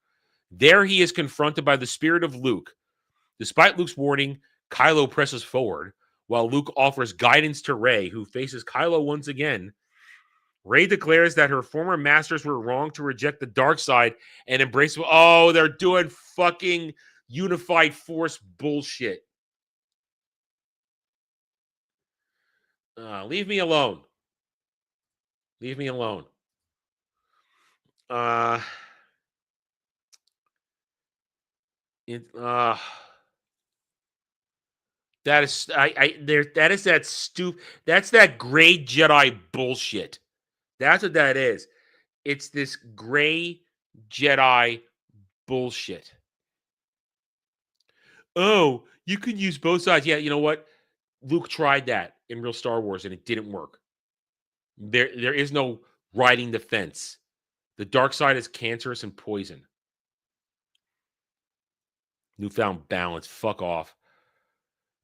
There he is confronted by the spirit of Luke. Despite Luke's warning, Kylo presses forward, while Luke offers guidance to Rey, who faces Kylo once again. Rey declares that her former masters were wrong to reject the dark side and embrace. Oh, they're doing fucking unified force bullshit. Leave me alone. Leave me alone. That is that stupid. That's that gray Jedi bullshit. That's what that is. It's this gray Jedi bullshit. Oh, you can use both sides. Yeah, you know what? Luke tried that in real Star Wars and it didn't work. There is no riding the fence. The dark side is cancerous and poison. Newfound balance. Fuck off.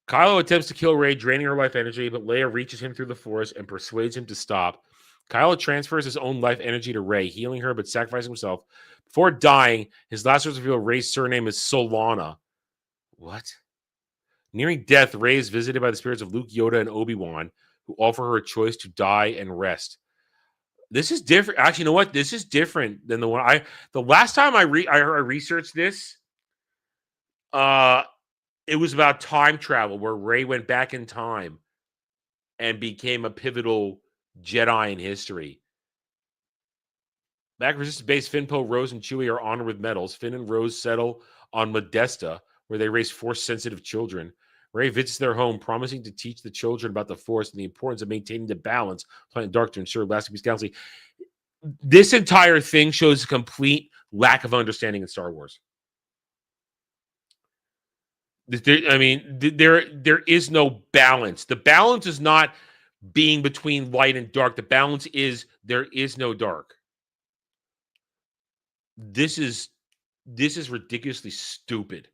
Kylo attempts to kill Rey, draining her life energy, but Leia reaches him through the Force and persuades him to stop. Kylo transfers his own life energy to Rey, healing her but sacrificing himself. Before dying, his last words reveal Rey's surname is Solana. What? Nearing death, Rey is visited by the spirits of Luke, Yoda, and Obi-Wan, who offer her a choice to die and rest. This is different. Actually, you know what? This is different than the one the last time I researched this, it was about time travel where Rey went back in time and became a pivotal Jedi in history. Back at Resistance Base, Finn, Poe, Rose, and Chewie are honored with medals. Finn and Rose settle on Modesta, where they raise Force-sensitive children. Rey visits their home, promising to teach the children about the Force and the importance of maintaining the balance, light and dark, to ensure lasting peace galaxy. This entire thing shows a complete lack of understanding in Star Wars. There is no balance. The balance is not being between light and dark. The balance is there is no dark. This is ridiculously stupid.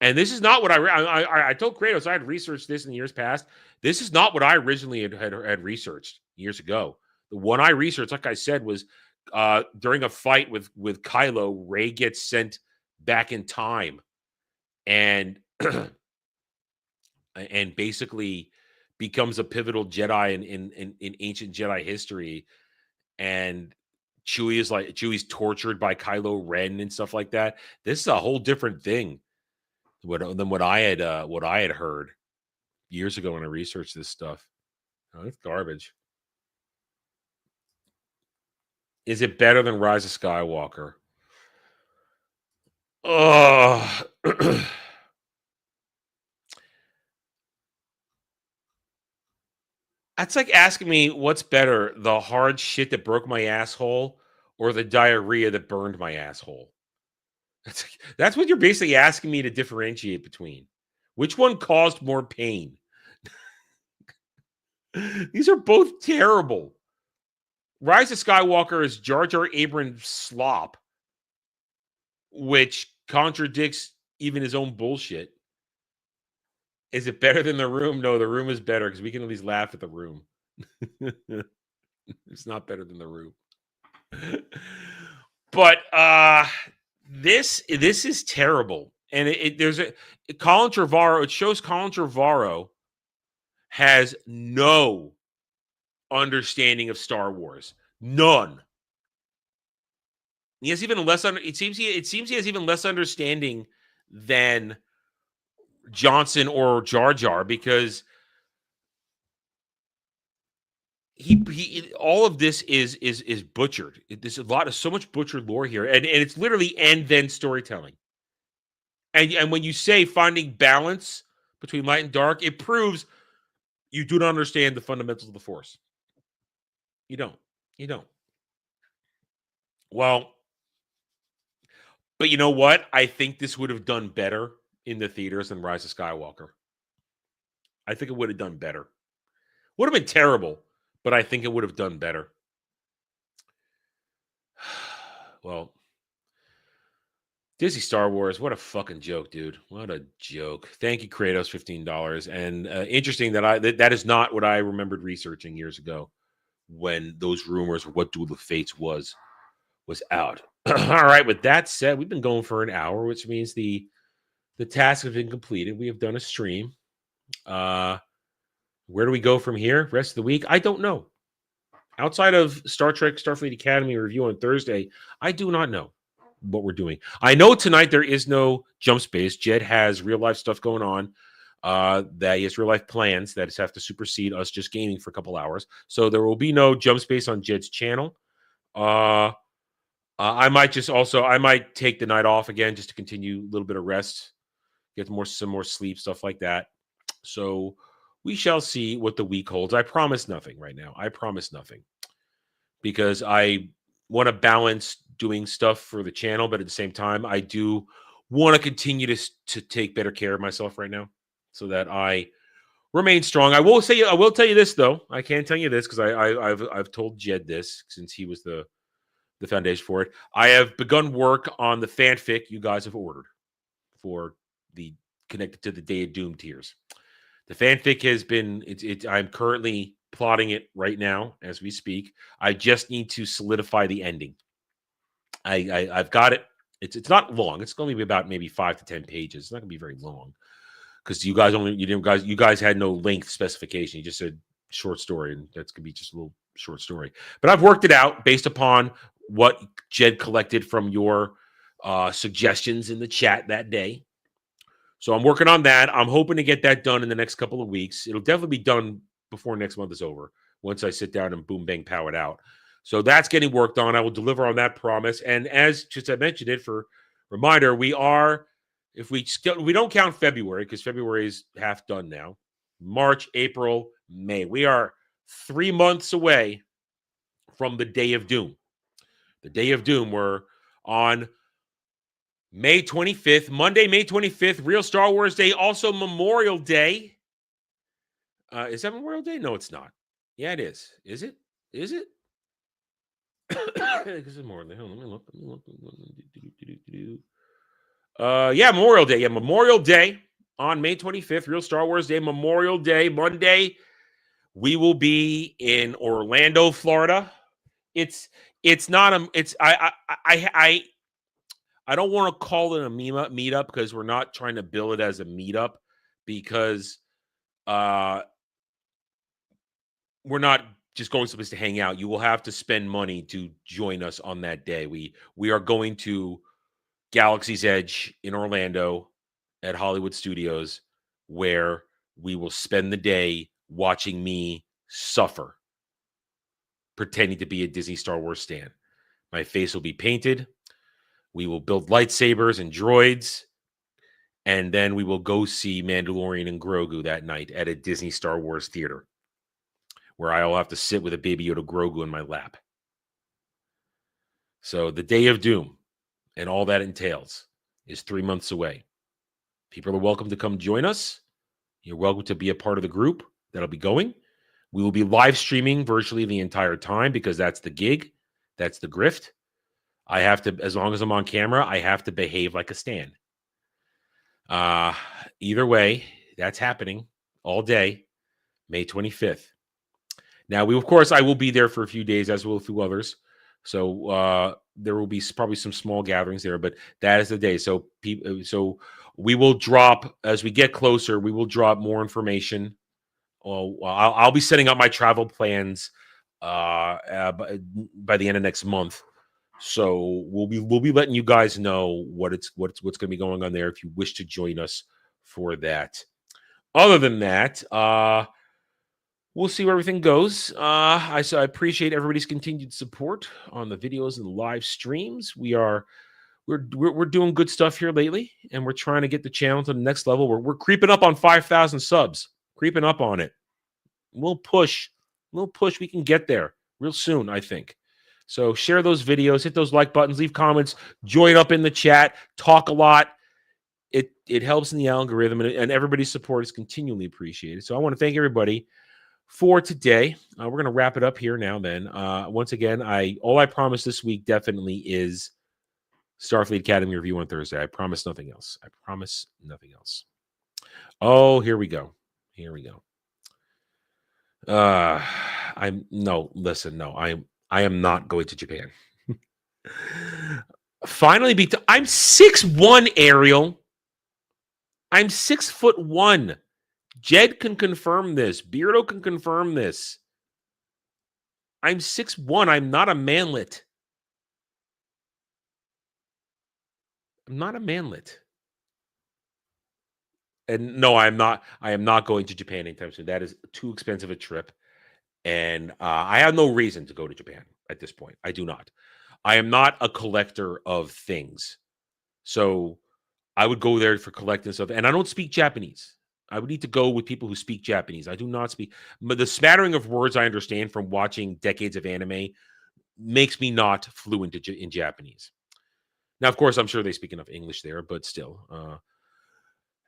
And this is not what I told Kratos. I had researched this in years past. This is not what I originally had researched years ago. The one I researched, like I said, was during a fight with Kylo, Rey gets sent back in time, and and basically becomes a pivotal Jedi in ancient Jedi history. And Chewie's tortured by Kylo Ren and stuff like that. This is a whole different thing than what I had heard years ago when I researched this stuff. Oh, it's garbage. Is it better than Rise of Skywalker? Oh, that's like asking me what's better, the hard shit that broke my asshole or the diarrhea that burned my asshole. That's what you're basically asking me to differentiate between. Which one caused more pain? These are both terrible. Rise of Skywalker is Jar Jar Abrams slop, which contradicts even his own bullshit. Is it better than The Room? No, The Room is better because we can at least laugh at The Room. It's not better than The Room. But this is terrible. And Colin Trevorrow, it shows Colin Trevorrow has no understanding of Star Wars. None. He has even less it seems he has even less understanding than Johnson or Jar Jar, because he all of this is butchered. There's so much butchered lore here, and it's literally and then storytelling. And when you say finding balance between light and dark, it proves you do not understand the fundamentals of the Force. You don't. Well, but you know what? I think this would have done better in the theaters than Rise of Skywalker. I think it would have done better. Would have been terrible, but I think it would have done better. Well, Disney Star Wars, what a fucking joke, dude. What a joke. Thank you, Kratos, $15. And interesting that is not what I remembered researching years ago when those rumors of what Duel of Fates was out. All right, with that said, we've been going for an hour, which means the task has been completed. We have done a stream. Where do we go from here? Rest of the week? I don't know. Outside of Star Trek Starfleet Academy review on Thursday, I do not know what we're doing. I know tonight there is no jump space. Jed has real life stuff going on. That he has real life plans that have to supersede us just gaming for a couple hours. So there will be no jump space on Jed's channel. I might take the night off again just to continue a little bit of rest, get some more sleep, stuff like that. So we shall see what the week holds. I promise nothing right now. I promise nothing because I want to balance doing stuff for the channel, but at the same time, I do want to continue to take better care of myself right now so that I remain strong. I will tell you this though. I can tell you this because I've told Jed this since he was the foundation for it. I have begun work on the fanfic you guys have ordered for the connected to the Day of Doom tiers. The fanfic has been, I'm currently plotting it right now as we speak. I just need to solidify the ending. I've got it. It's not long. It's going to be about maybe 5 to 10 pages. It's not going to be very long because you guys had no length specification. You just said short story, and that's going to be just a little short story. But I've worked it out based upon what Jed collected from your suggestions in the chat that day. So I'm working on that. I'm hoping to get that done in the next couple of weeks. It'll definitely be done before next month is over, once I sit down and boom, bang, pow it out. So that's getting worked on. I will deliver on that promise. And as just I mentioned it for reminder, we don't count February because February is half done now. March, April, May. We are 3 months away from the Day of Doom. The Day of Doom, we're on May 25th, Monday, May 25th, Real Star Wars Day, also Memorial Day. Is that Memorial Day? No, it's not. Yeah, it is. Is it? Is it? This is Memorial Day. Let me look. Yeah, Memorial Day. Yeah, Memorial Day on May 25th, Real Star Wars Day, Memorial Day, Monday. We will be in Orlando, Florida. I don't want to call it a meetup because we're not trying to bill it as a meetup because we're not just going someplace to hang out. You will have to spend money to join us on that day. We are going to Galaxy's Edge in Orlando at Hollywood Studios, where we will spend the day watching me suffer, pretending to be a Disney Star Wars stan. My face will be painted. We will build lightsabers and droids, and then we will go see Mandalorian and Grogu that night at a Disney Star Wars theater, where I will have to sit with a Baby Yoda Grogu in my lap. So the Day of Doom and all that entails is 3 months away. People are welcome to come join us. You're welcome to be a part of the group that'll be going. We will be live streaming virtually the entire time because that's the gig. That's the grift. I have to, as long as I'm on camera, I have to behave like a stan. Either way, that's happening all day, May 25th. Now, I will be there for a few days, as will a few others. So there will be probably some small gatherings there, but that is the day. So we will drop, as we get closer, we will drop more information. I'll be setting up my travel plans by the end of next month. So we'll be letting you guys know what's going to be going on there if you wish to join us for that. Other than that, we'll see where everything goes. I appreciate everybody's continued support on the videos and the live streams. We're doing good stuff here lately, and we're trying to get the channel to the next level. We're creeping up on 5,000 subs. Creeping up on it. We'll push. We can get there real soon, I think. So share those videos, hit those like buttons, leave comments, join up in the chat, talk a lot. It helps in the algorithm, and everybody's support is continually appreciated. So I want to thank everybody for today. We're going to wrap it up here now then. Once again, all I promise this week definitely is Starfleet Academy review on Thursday. I promise nothing else. Oh, here we go. I am not going to Japan. Finally, I'm 6'1", Ariel. I'm 6'1". Jed can confirm this. Beardo can confirm this. I'm 6'1". I'm not a manlet. I'm not a manlet. And no, I'm not. I am not going to Japan anytime soon. That is too expensive a trip. And I have no reason to go to Japan at this point. I do not. I am not a collector of things. So I would go there for collecting stuff. And I don't speak Japanese. I would need to go with people who speak Japanese. I do not speak. But the smattering of words I understand from watching decades of anime makes me not fluent in Japanese. Now, of course, I'm sure they speak enough English there, but still.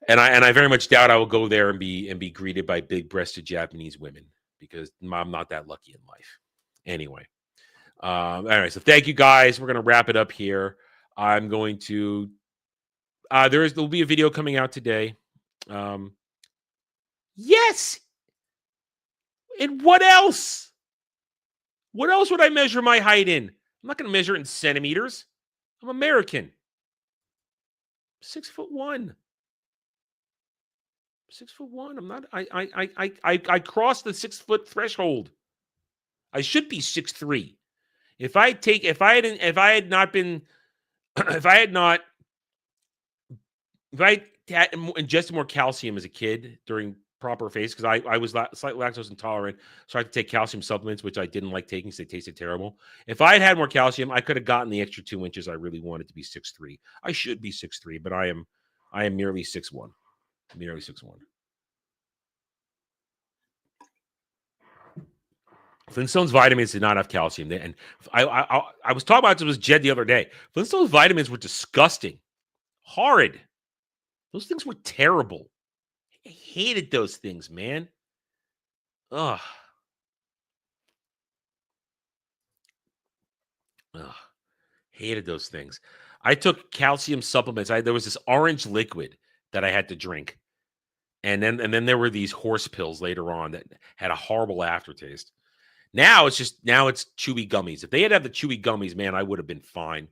And I very much doubt I will go there and be greeted by big-breasted Japanese women because I'm not that lucky in life. Anyway. All right, so thank you guys. We're going to wrap it up here. I'm going to there'll be a video coming out today. Yes. And what else? What else would I measure my height in? I'm not going to measure it in centimeters. I'm American. 6'1". 6'1". I'm not. I crossed the 6 foot threshold. I should be 6'3". If I had ingested more calcium as a kid during proper phase, because I was slightly lactose intolerant, so I had to take calcium supplements, which I didn't like taking because they tasted terrible. If I had more calcium, I could have gotten the extra 2 inches I really wanted to be 6'3". I should be 6'3", but I am merely 6'1". Merely 6'1". Flintstones vitamins did not have calcium. And I was talking about this with Jed the other day. Flintstones vitamins were disgusting. Horrid. Those things were terrible. I hated those things, man. Ugh. Hated those things. I took calcium supplements. There was this orange liquid that I had to drink. And then there were these horse pills later on that had a horrible aftertaste. Now it's chewy gummies. If they had the chewy gummies, man, I would have been fine.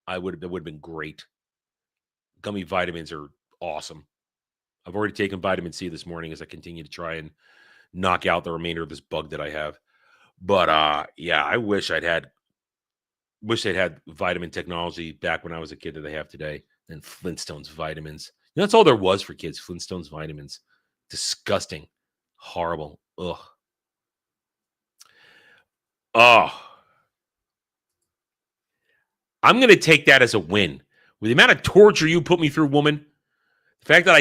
It would have been great. Gummy vitamins are awesome. I've already taken vitamin C this morning as I continue to try and knock out the remainder of this bug that I have. But yeah, I wish they'd had vitamin technology back when I was a kid that they have today. And Flintstones vitamins. You know, that's all there was for kids. Flintstones vitamins. Disgusting. Horrible. Ugh. Oh. I'm going to take that as a win. With the amount of torture you put me through, woman, the fact that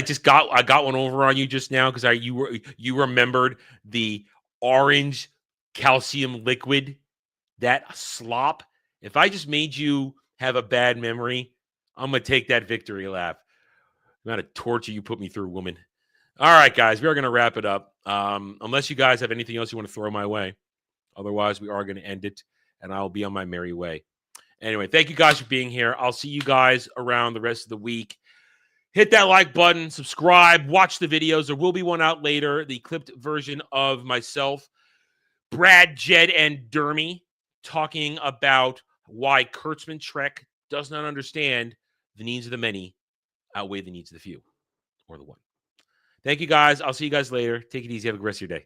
I got one over on you just now because you remembered the orange calcium liquid, that slop. If I just made you have a bad memory, I'm going to take that victory lap. The amount of torture you put me through, woman. All right, guys, we are going to wrap it up. Unless you guys have anything else you want to throw my way. Otherwise, we are going to end it, and I'll be on my merry way. Anyway, thank you guys for being here. I'll see you guys around the rest of the week. Hit that like button, subscribe, watch the videos. There will be one out later, the clipped version of myself, Brad, Jed, and Dermy talking about why Kurtzman Trek does not understand the needs of the many outweigh the needs of the few, or the one. Thank you, guys. I'll see you guys later. Take it easy. Have a good rest of your day.